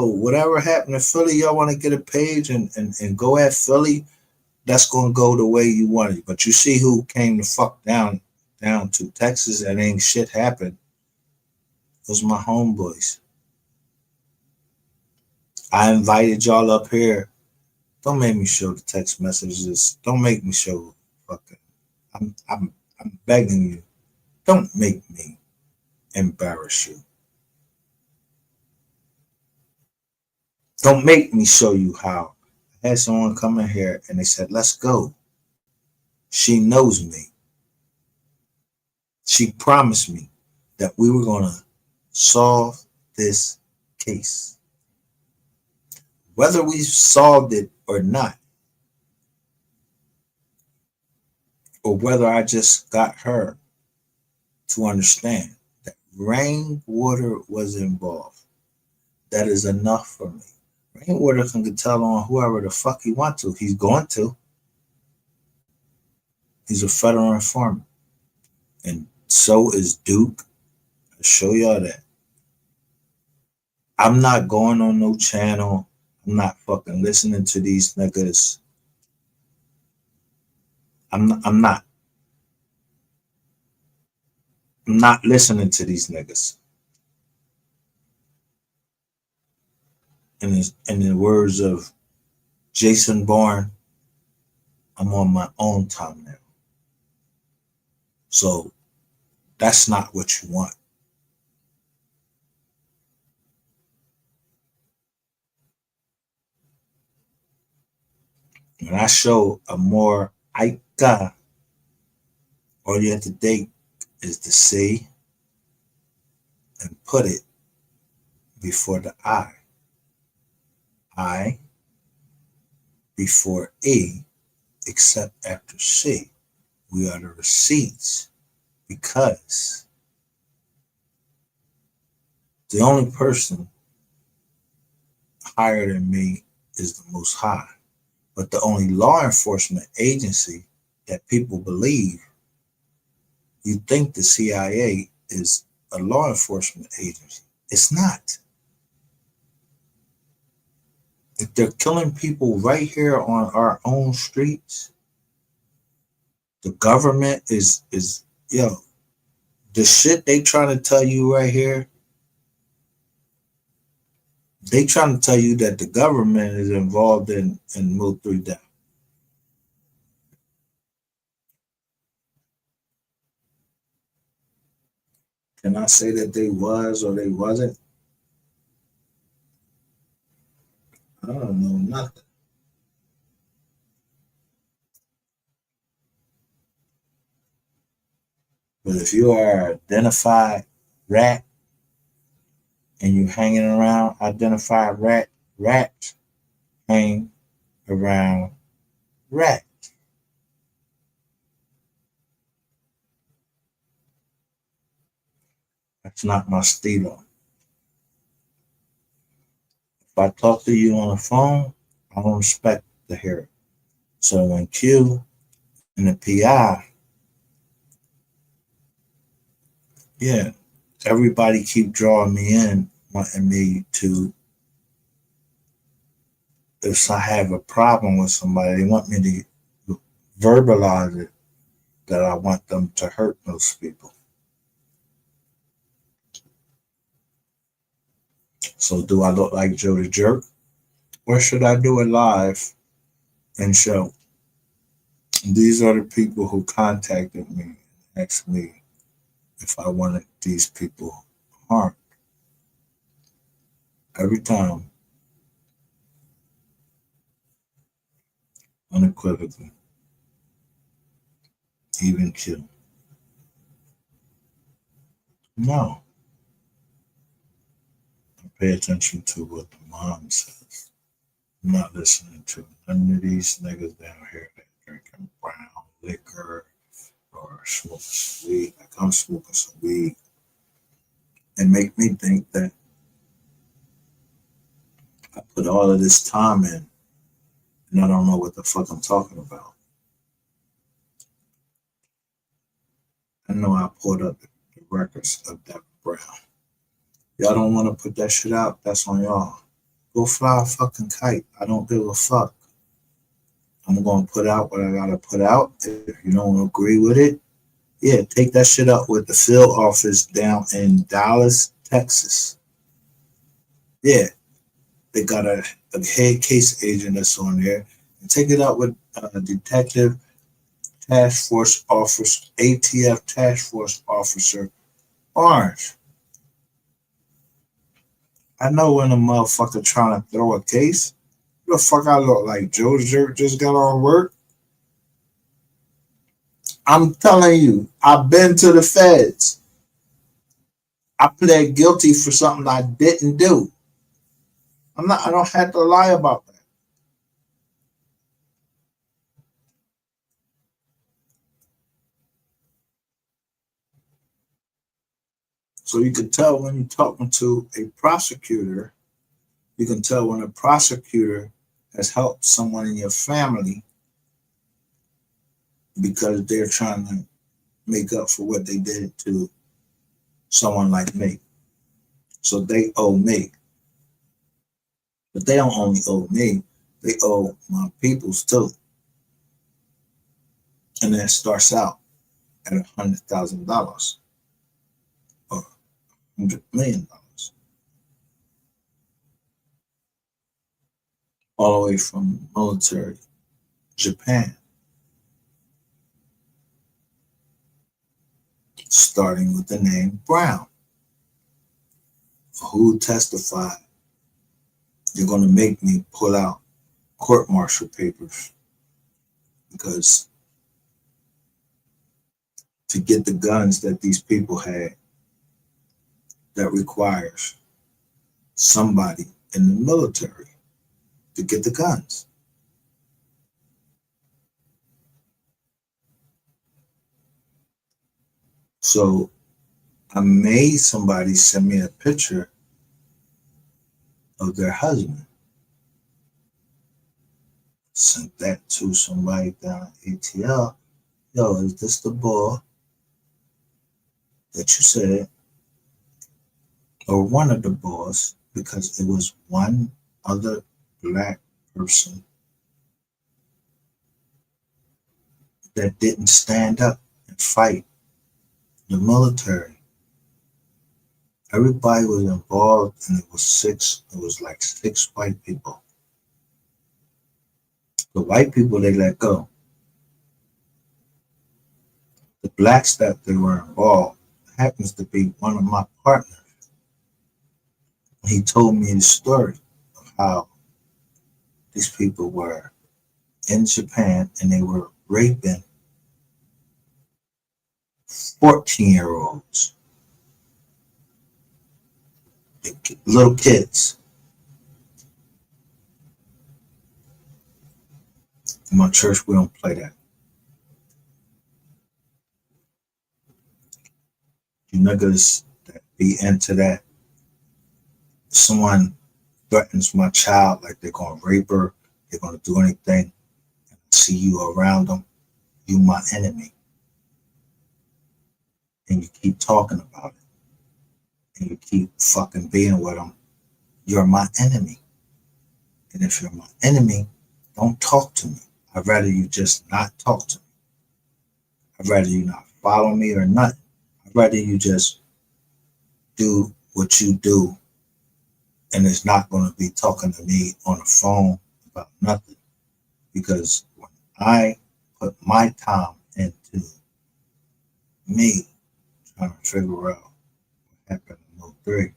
Speaker 1: Whatever happened in Philly, y'all want to get a page and go at Philly. That's gonna go the way you want it. But you see who came the fuck down to Texas and ain't shit happened. Those my homeboys. I invited y'all up here. Don't make me show the text messages. Don't make me show fucking. I'm begging you. Don't make me embarrass you. Don't make me show you how. I had someone come in here and they said, "Let's go." She knows me. She promised me that we were gonna solve this case. Whether we solved it or not, or whether I just got her to understand that rainwater was involved, that is enough for me. Rainwater can tell on whoever the fuck he want to. He's going to. He's a federal informant. And so is Duke. I'll show y'all that. I'm not going on no channel. I'm not fucking listening to these niggas. I'm not. I'm not listening to these niggas. In the words of Jason Bourne, I'm on my own time now. So that's not what you want. When I show a more Ika, all you have to take is the C and put it before the I. I before E, except after C. We are the receipts because the only person higher than me is the Most High. But the only law enforcement agency that people believe, you think the CIA is a law enforcement agency. It's not. If they're killing people right here on our own streets, the government is yo, the shit they trying to tell you right here, they trying to tell you that the government is involved in military death. Can I say that they was or they wasn't? I don't know nothing. But if you are identified rat and you hanging around identified rats hang around rat. That's not my stilo. If I talk to you on the phone, I don't expect to hear it. So when Q and the PI, yeah, everybody keep drawing me in, wanting me to, if I have a problem with somebody, they want me to verbalize it that I want them to hurt those people. So do I look like Joe the Jerk? Or should I do it live and show? These are the people who contacted me and asked me if I wanted these people harmed. Every time, unequivocally, even kill. No. I pay attention to what the mom says. I'm not listening to none of these niggas down here that drinking brown liquor, or smoking some weed, like I'm smoking some weed, and make me think that I put all of this time in and I don't know what the fuck I'm talking about. I know I pulled up the records of Devin Brown. Y'all don't want to put that shit out, that's on y'all. Go fly a fucking kite. I don't give a fuck. I'm gonna put out what I gotta put out. If you don't agree with it, yeah, take that shit up with the field office down in Dallas, Texas. Yeah, they got a head case agent that's on there. And take it out with Detective Task Force Officer, ATF Task Force Officer Orange. I know when a motherfucker trying to throw a case, what the fuck I look like? Joe Jerk just got off work? I'm telling you, I've been to the feds. I pled guilty for something I didn't do. I don't have to lie about that. So you can tell when you're talking to a prosecutor, you can tell when a prosecutor has helped someone in your family because they're trying to make up for what they did to someone like me. So they owe me. But they don't only owe me, they owe my peoples too. And then it starts out at $100,000 or $100 million, all the way from military Japan, starting with the name Brown. Who testified? You're going to make me pull out court-martial papers because to get the guns that these people had, that requires somebody in the military to get the guns. So I made somebody send me a picture of their husband. Sent that to somebody down at ATL. Yo, is this the boy that you said, or one of the boys, because it was one other black person that didn't stand up and fight the military. Everybody was involved, and it was like six white people. The white people, they let go. The blacks that they were involved happens to be one of my partners. He told me the story of how these people were in Japan and they were raping 14-year-olds, little kids. In my church, we don't play that. You niggas that be into that, someone threatens my child like they're gonna rape her, they're gonna do anything, and I see you around them, you my enemy. And you keep talking about it, and you keep fucking being with them, you're my enemy. And if you're my enemy, don't talk to me. I'd rather you just not talk to me. I'd rather you not follow me or nothing. I'd rather you just do what you do, and it's not going to be talking to me on the phone about nothing. Because when I put my time into me trying to figure out what happened in 03,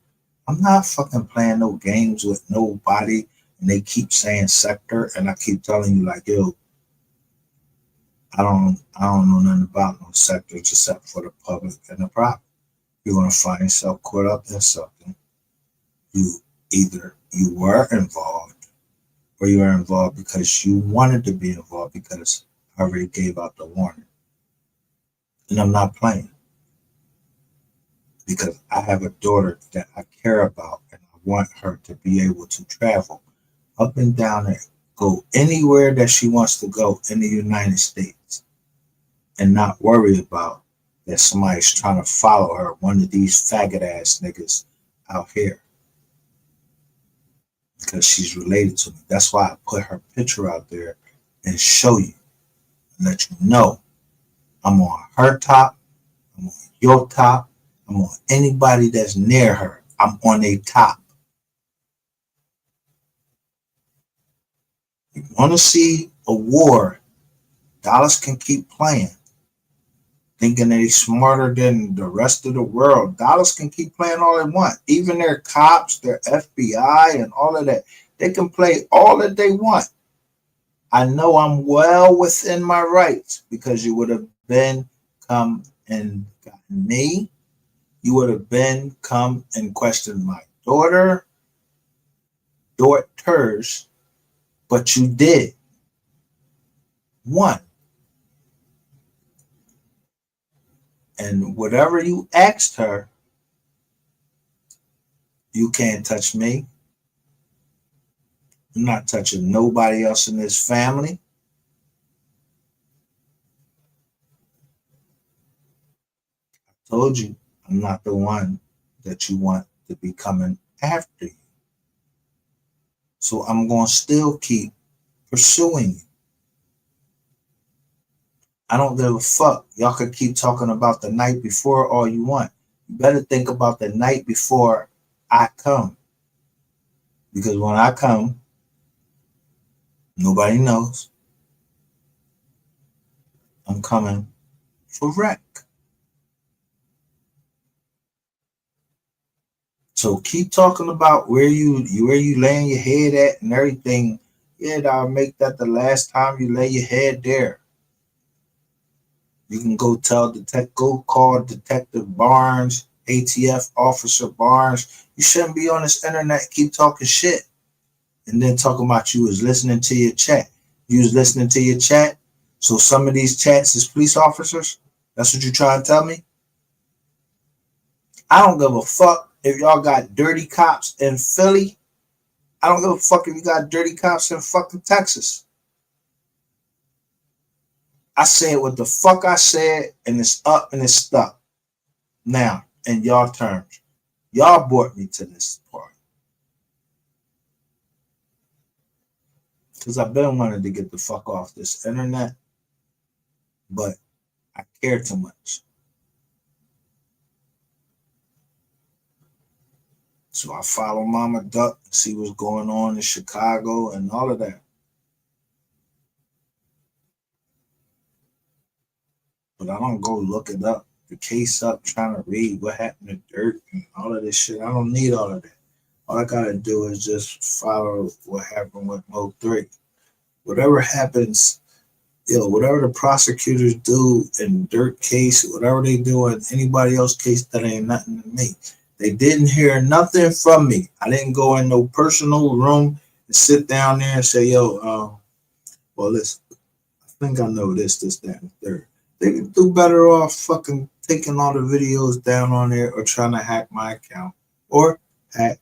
Speaker 1: I'm not fucking playing no games with nobody. And they keep saying sector, and I keep telling you like, yo, I don't know nothing about no sectors except for the public and the private. You're gonna find yourself caught up in something. Either you were involved or you were involved because you wanted to be involved because I already gave out the warning. And I'm not playing because I have a daughter that I care about and I want her to be able to travel up and down and go anywhere that she wants to go in the United States and not worry about that somebody's trying to follow her, one of these faggot ass niggas out here, because she's related to me. That's why I put her picture out there and show you and let you know I'm on her top, I'm on your top, I'm on anybody that's near her. I'm on a top. You want to see a war? Dallas can keep playing, thinking they're smarter than the rest of the world. Dallas can keep playing all they want. Even their cops, their FBI, and all of that. They can play all that they want. I know I'm well within my rights because you would have been come and gotten me. You would have been come and questioned my daughters, but you did. One. And whatever you asked her, you can't touch me. I'm not touching nobody else in this family. I told you I'm not the one that you want to be coming after you. So I'm going to still keep pursuing you. I don't give a fuck. Y'all can keep talking about the night before all you want. You better think about the night before I come. Because when I come, nobody knows. I'm coming for wreck. So keep talking about where you laying your head at and everything. Yeah, I'll make that the last time you lay your head there. You can go call Detective Barnes, ATF Officer Barnes. You shouldn't be on this internet, keep talking shit. And then talking about you was listening to your chat. You was listening to your chat. So some of these chats is police officers. That's what you trying to tell me? I don't give a fuck if y'all got dirty cops in Philly. I don't give a fuck if you got dirty cops in fucking Texas. I said what the fuck I said, and it's up and it's stuck. Now, in y'all terms, y'all brought me to this part. Because I've been wanting to get the fuck off this internet, but I care too much. So I follow Mama Duck and see what's going on in Chicago and all of that. But I don't go looking up the case up, trying to read what happened to Dirt and all of this shit. I don't need all of that. All I gotta do is just follow what happened with Mo 3. Whatever happens, whatever the prosecutors do in Dirt case, whatever they do in anybody else case, that ain't nothing to me. They didn't hear nothing from me. I didn't go in no personal room and sit down there and say, well, listen, I think I know this, that, and third. They could do better off fucking taking all the videos down on there or trying to hack my account or hack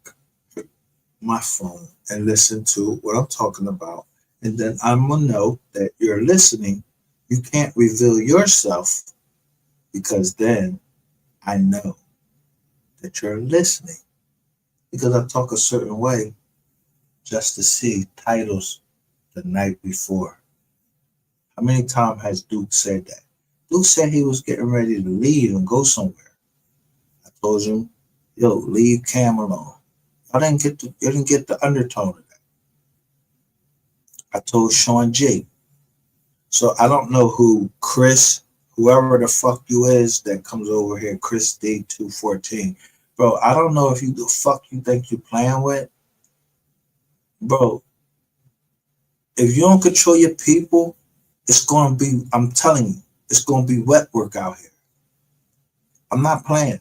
Speaker 1: my phone and listen to what I'm talking about. And then I'm going to know that you're listening. You can't reveal yourself because then I know that you're listening because I talk a certain way just to see titles the night before. How many times has Duke said that? Duke said he was getting ready to leave and go somewhere. I told him, leave Cam alone. You didn't get the undertone of that. I told Sean G. So I don't know who Chris, whoever the fuck you is that comes over here, Chris D214. Bro, I don't know if you the fuck you think you're playing with. Bro, if you don't control your people, it's going to be, I'm telling you, it's going to be wet work out here. I'm not playing.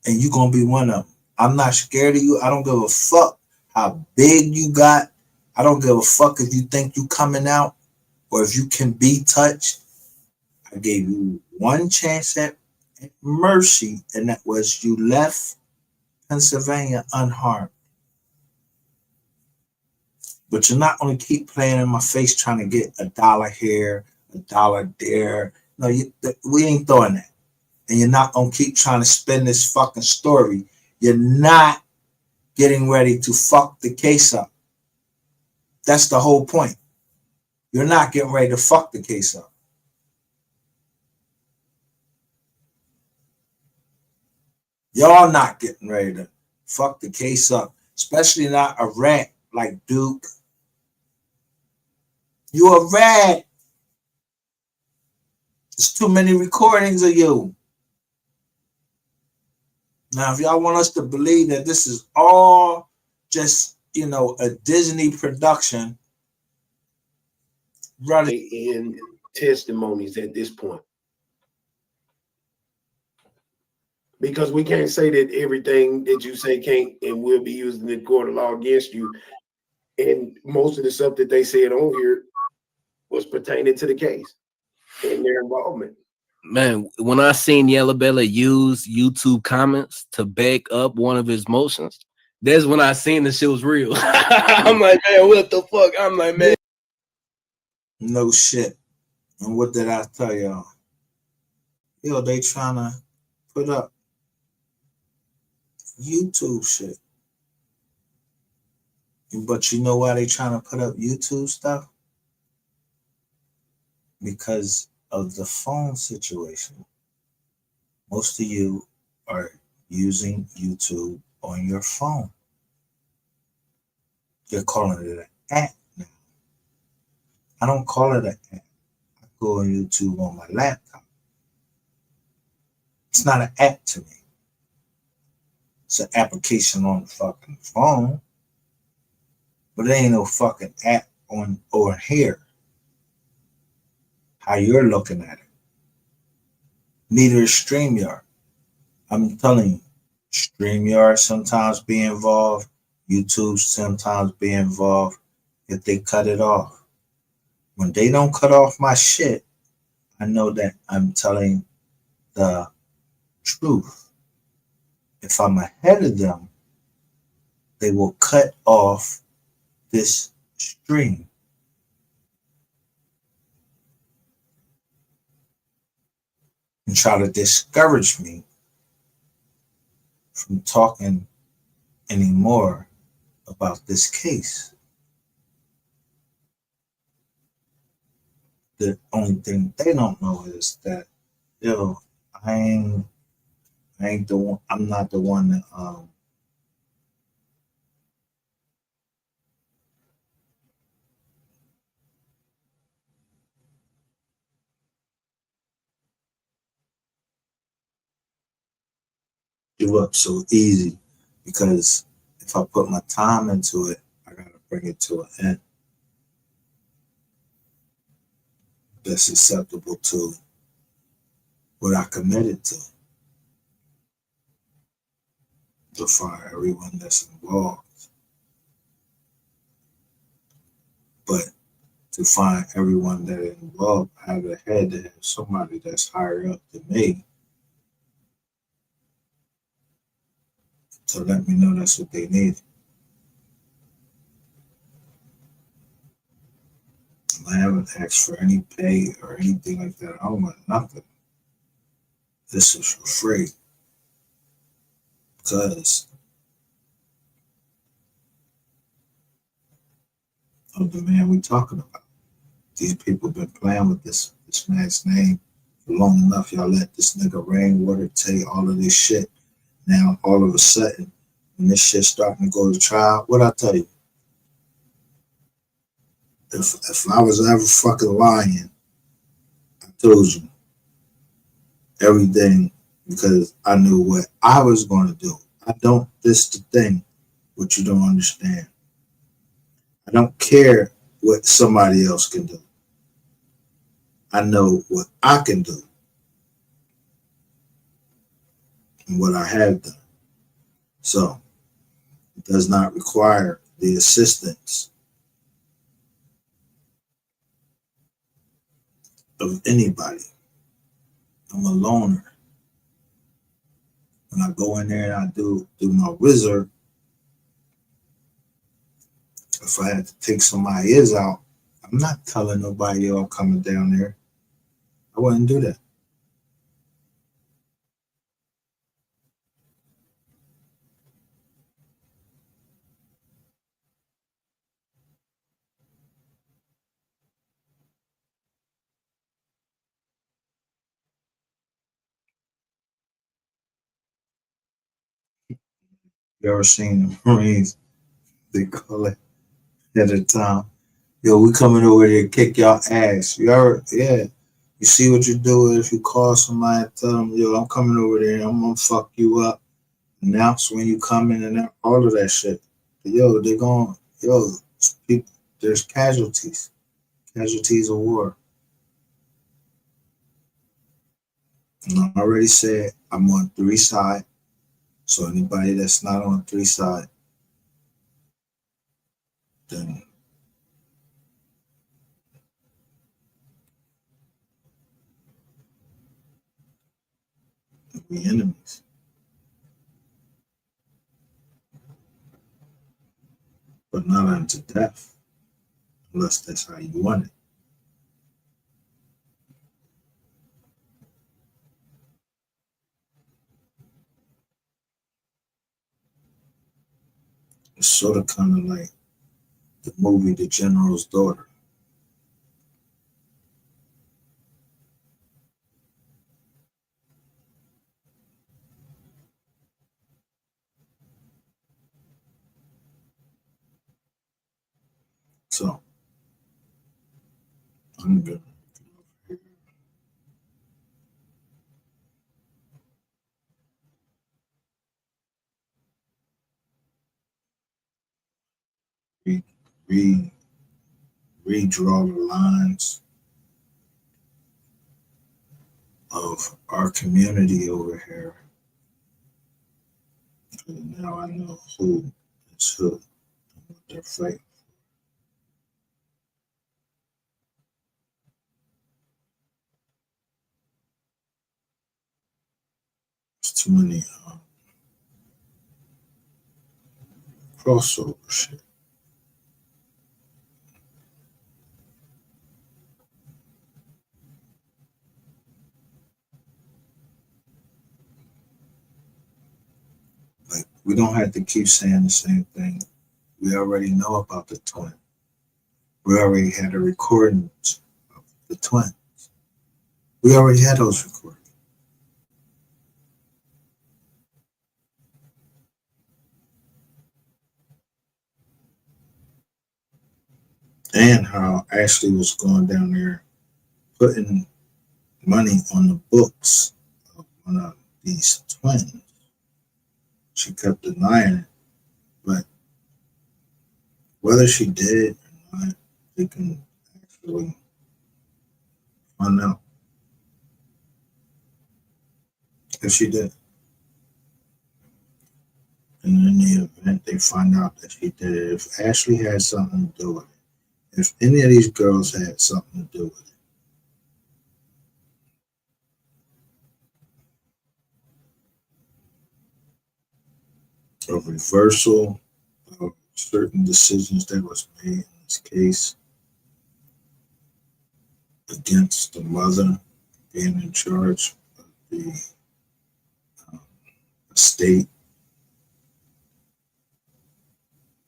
Speaker 1: And you're going to be one of them. I'm not scared of you. I don't give a fuck how big you got. I don't give a fuck if you think you coming out or if you can be touched. I gave you one chance at mercy, and that was you left Pennsylvania unharmed. But you're not going to keep playing in my face trying to get $1 here, $1 there. No, we ain't doing that. And you're not going to keep trying to spin this fucking story. You're not getting ready to fuck the case up. That's the whole point. You're not getting ready to fuck the case up. Y'all not getting ready to fuck the case up, especially not a rat like Duke. You a rat. There's too many recordings of you. Now, if y'all want us to believe that this is all just, a Disney production, running
Speaker 3: in testimonies at this point. Because we can't say that everything that you say can't and will be used in the court of law against you. And most of the stuff that they said on here was pertaining to the case and their involvement.
Speaker 5: Man, when I seen Yellow Bella use YouTube comments to back up one of his motions, that's when I seen the shit was real. I'm like, man, what the fuck? I'm like, man.
Speaker 1: No shit. And what did I tell y'all? They trying to put up YouTube shit. But you know why they trying to put up YouTube stuff? Because of the phone situation. Most of you are using YouTube on your phone. You're calling it an app now. I don't call it an app. I go on YouTube on my laptop. It's not an app to me. It's an application on the fucking phone. But there ain't no fucking app on over here. How you're looking at it. Neither is StreamYard. I'm telling you, StreamYard sometimes be involved. YouTube sometimes be involved if they cut it off. When they don't cut off my shit, I know that I'm telling the truth. If I'm ahead of them, they will cut off this stream. And try to discourage me from talking anymore about this case. The only thing they don't know is that, I ain't the one. I'm not the one that give up so easy, because if I put my time into it, I gotta bring it to an end that's acceptable to what I committed to find everyone that's involved. But to find everyone that is involved, I have had to have somebody that's higher up than me to let me know that's what they need. I haven't asked for any pay or anything like that. I don't want nothing. This is for free. Because of the man we talking about. These people been playing with this man's name for long enough. Y'all let this nigga Rainwater tell you all of this shit. Now, all of a sudden, when this shit starting to go to trial, what I tell you? If I was ever fucking lying, I told you everything because I knew what I was going to do. I don't, this the thing, what you don't understand. I don't care what somebody else can do. I know what I can do and what I have done. So it does not require the assistance of anybody. I'm a loner. When I go in there and I do my wizard, if I had to take somebody ears out, I'm not telling nobody, yo, I'm coming down there. I wouldn't do that. You ever seen the Marines? They call it at a time. Yo, we coming over there to kick y'all ass. You ever? Yeah. You see what you do if you call somebody and tell them, yo, I'm coming over there and I'm gonna fuck you up. Announce when you coming and all of that shit. But yo, they're going, yo, people, there's casualties of war. And I already said I'm on 3 side. So anybody that's not on 3 side, then we enemies. But not unto death, unless that's how you want it. It's sort of kind of like the movie The General's Daughter. So I'm gonna re, re, redraw the lines of our community over here. And now I know who is who and what they're fighting. There's too many crossover shit. Like, we don't have to keep saying the same thing. We already know about the twin. We already had the recordings of the twin. We already had those recordings. And how Ashley was going down there putting money on the books of one of these twins. She kept denying it, but whether she did or not, they can actually find out if she did. And in the event they find out that she did it, if Ashley had something to do with it, if any of these girls had something to do with it, a reversal of certain decisions that was made in this case against the mother being in charge of the estate,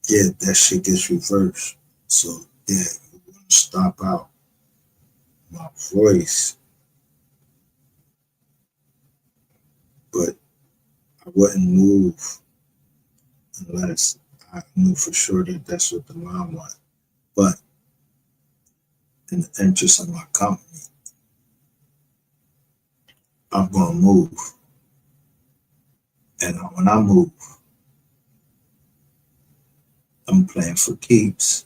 Speaker 1: yeah, that shit gets reversed. So yeah, you want to stop out my voice, but I wouldn't move unless I knew for sure that that's what the mom wanted. But in the interest of my company, I'm gonna move. And when I move, I'm playing for keeps.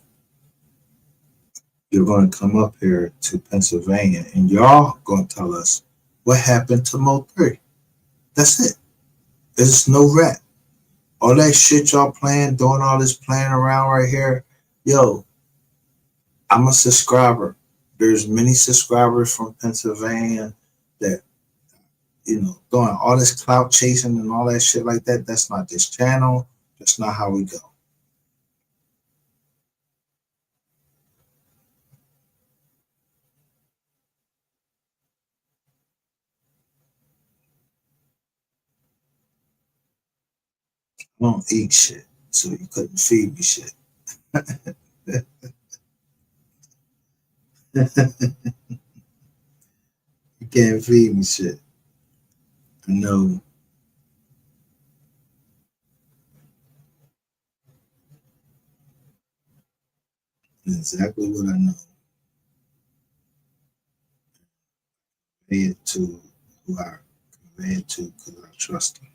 Speaker 1: You're gonna come up here to Pennsylvania and y'all gonna tell us what happened to Mo 3. That's it. There's no rap. All that shit y'all playing, doing all this playing around right here. Yo, I'm a subscriber. There's many subscribers from Pennsylvania that doing all this clout chasing and all that shit like that. That's not this channel. That's not how we go. I don't eat shit, so you couldn't feed me shit. You can't feed me shit. I know exactly what I know. Convey it to who I convey it to because I trust them.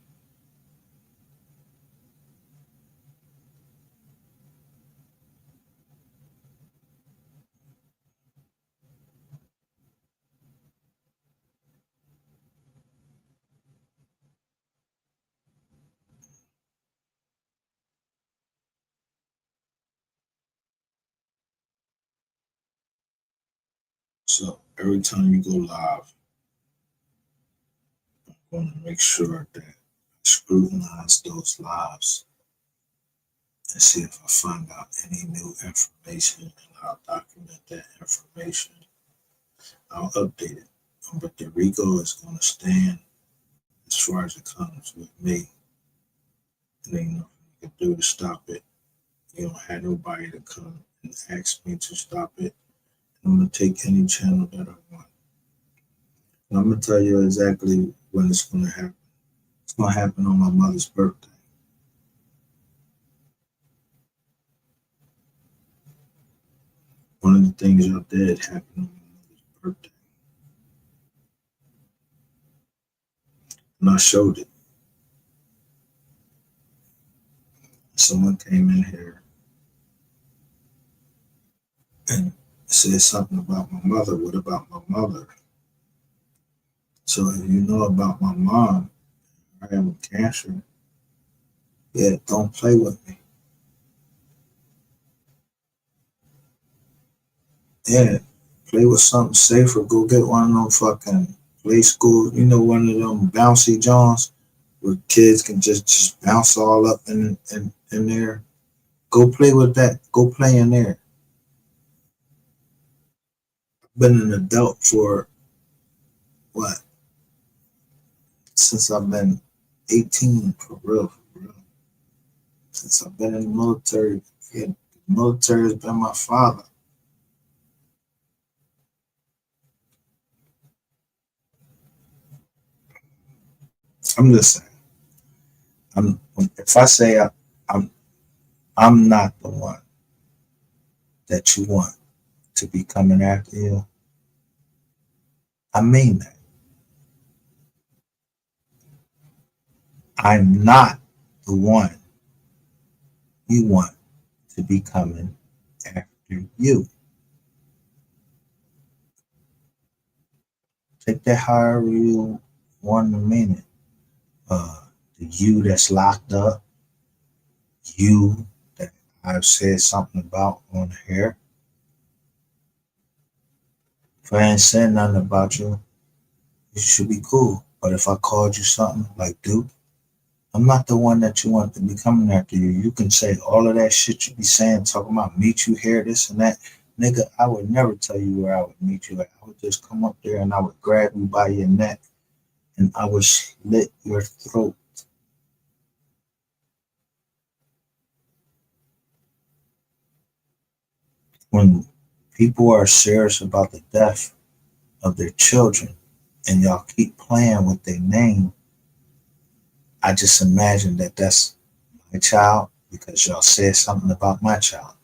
Speaker 1: So every time you go live, I'm going to make sure that I scrutinize those lives and see if I find out any new information, and I'll document that information. I'll update it. But the RICO is going to stand as far as it comes with me. And ain't nothing you can do to stop it. You don't have nobody to come and ask me to stop it. I'm going to take any channel that I want. And I'm going to tell you exactly when it's going to happen. It's going to happen on my mother's birthday. One of the things y'all did happened on my mother's birthday. And I showed it. Someone came in here and said something about my mother. What about my mother? So if you know about my mom, I have cancer. Yeah, don't play with me. Yeah, play with something safer. Go get one of them fucking play school. One of them bouncy Johns where kids can just bounce all up in there. Go play with that. Go play in there. I've been an adult for what? Since I've been 18, for real, for real. Since I've been in the military. Yeah, the military has been my father. I'm just saying. If I say I'm I'm not the one that you want to be coming after you, I mean that. I'm not the one you want to be coming after you. Take that however you want to mean it. The you that's locked up, you that I've said something about on here. If I ain't saying nothing about you, you should be cool. But if I called you something like Duke, I'm not the one that you want to be coming after you. You can say all of that shit you be saying, talking about meet you here, this and that. Nigga, I would never tell you where I would meet you at. I would just come up there and I would grab you by your neck and I would slit your throat. When people are serious about the death of their children and y'all keep playing with their name, I just imagine that that's my child because y'all said something about my child.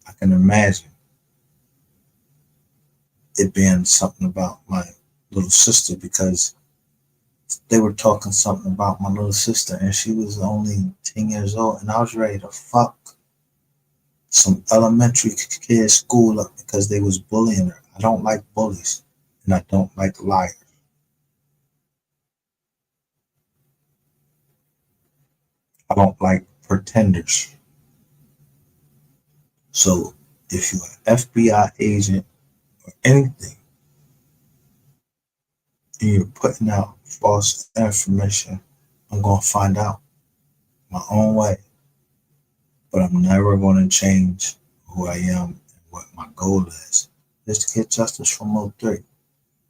Speaker 1: I can imagine it being something about my little sister because they were talking something about my little sister and she was only 10 years old and I was ready to fuck some elementary kid school up because they was bullying her. I don't like bullies and I don't like liars. I don't like pretenders. So if you're an FBI agent or anything and you're putting out false information, I'm gonna find out my own way. But I'm never gonna change who I am and what my goal is. Just to get justice from '03,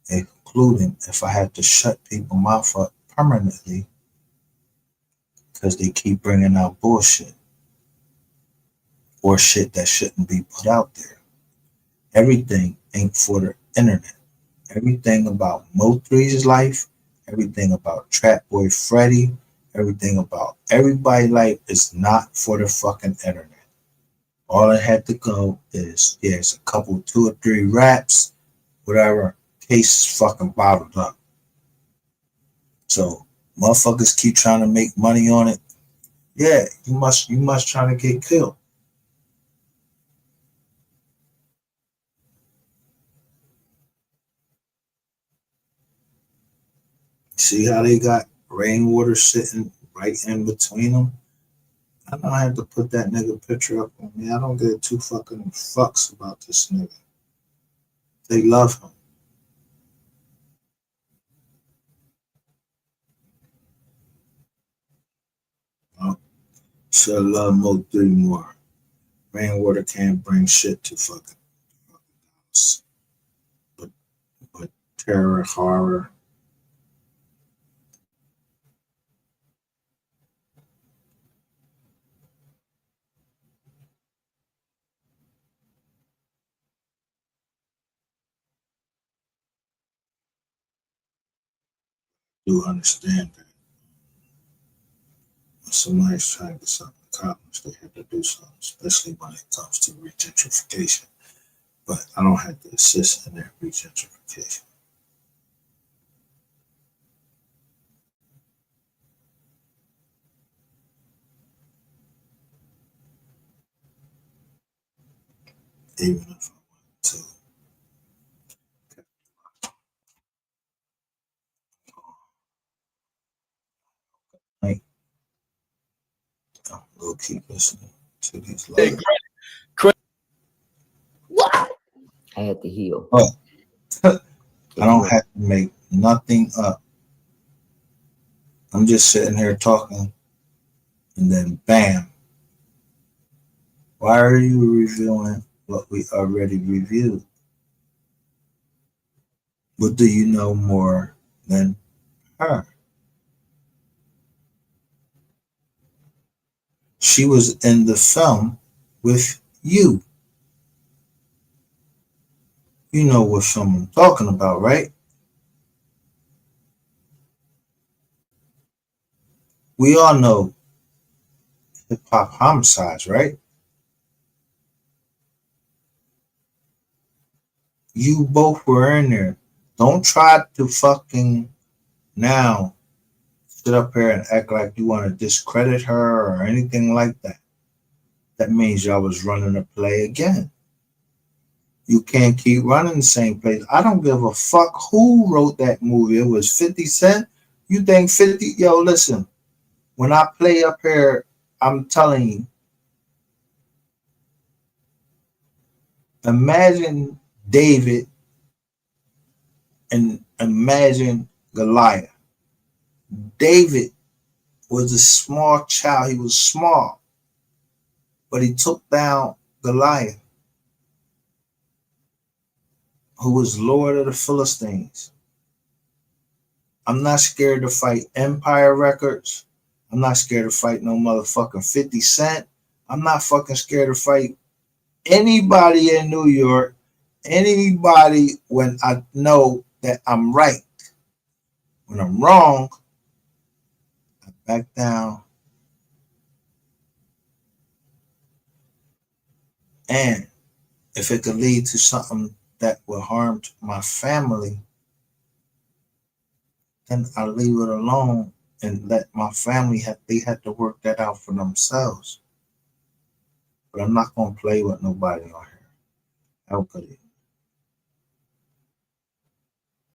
Speaker 1: including if I had to shut people mouth up permanently because they keep bringing out bullshit or shit that shouldn't be put out there. Everything ain't for the internet. Everything about Mo3's life, everything about Trap Boy Freddy, everything about everybody's life is not for the fucking internet. All it had to go is, yeah, it's a couple, 2 or 3 raps, whatever, case is fucking bottled up. So motherfuckers keep trying to make money on it. Yeah, you must try to get killed. See how they got rainwater sitting right in between them? I don't have to put that nigga picture up on me. I don't give 2 fucking fucks about this nigga. They love him. Oh, should love Mo 3 more. Rainwater can't bring shit to fucking house. But terror, horror. Do understand that when somebody's trying to get something accomplished, they have to do something, especially when it comes to regentrification. But I don't have to assist in that regentrification. Even if I want to. Like, I'm gonna keep listening to these
Speaker 5: Hey,
Speaker 1: lives.
Speaker 5: What?
Speaker 6: I had to heal.
Speaker 1: But I don't have to make nothing up. I'm just sitting here talking, and then bam. Why are you reviewing what we already reviewed? What do you know more than her? She was in the film with you. You know what film I'm talking about, right? We all know hip hop homicides, right? You both were in there. Don't try to fucking now sit up here and act like you want to discredit her or anything like that. That means y'all was running a play again. You can't keep running the same place. I don't give a fuck who wrote that movie. It was 50 Cent. You think 50? Yo, listen. When I play up here, I'm telling you, imagine David and imagine Goliath. David was a small child. He was small, but he took down Goliath, who was Lord of the Philistines. I'm not scared to fight Empire Records. I'm not scared to fight no motherfucking 50 Cent. I'm not fucking scared to fight anybody in New York, anybody when I know that I'm right. When I'm wrong, I back down. And if it could lead to something that will harm my family, then I leave it alone and let my family they had to work that out for themselves. But I'm not gonna play with nobody on here. How could it?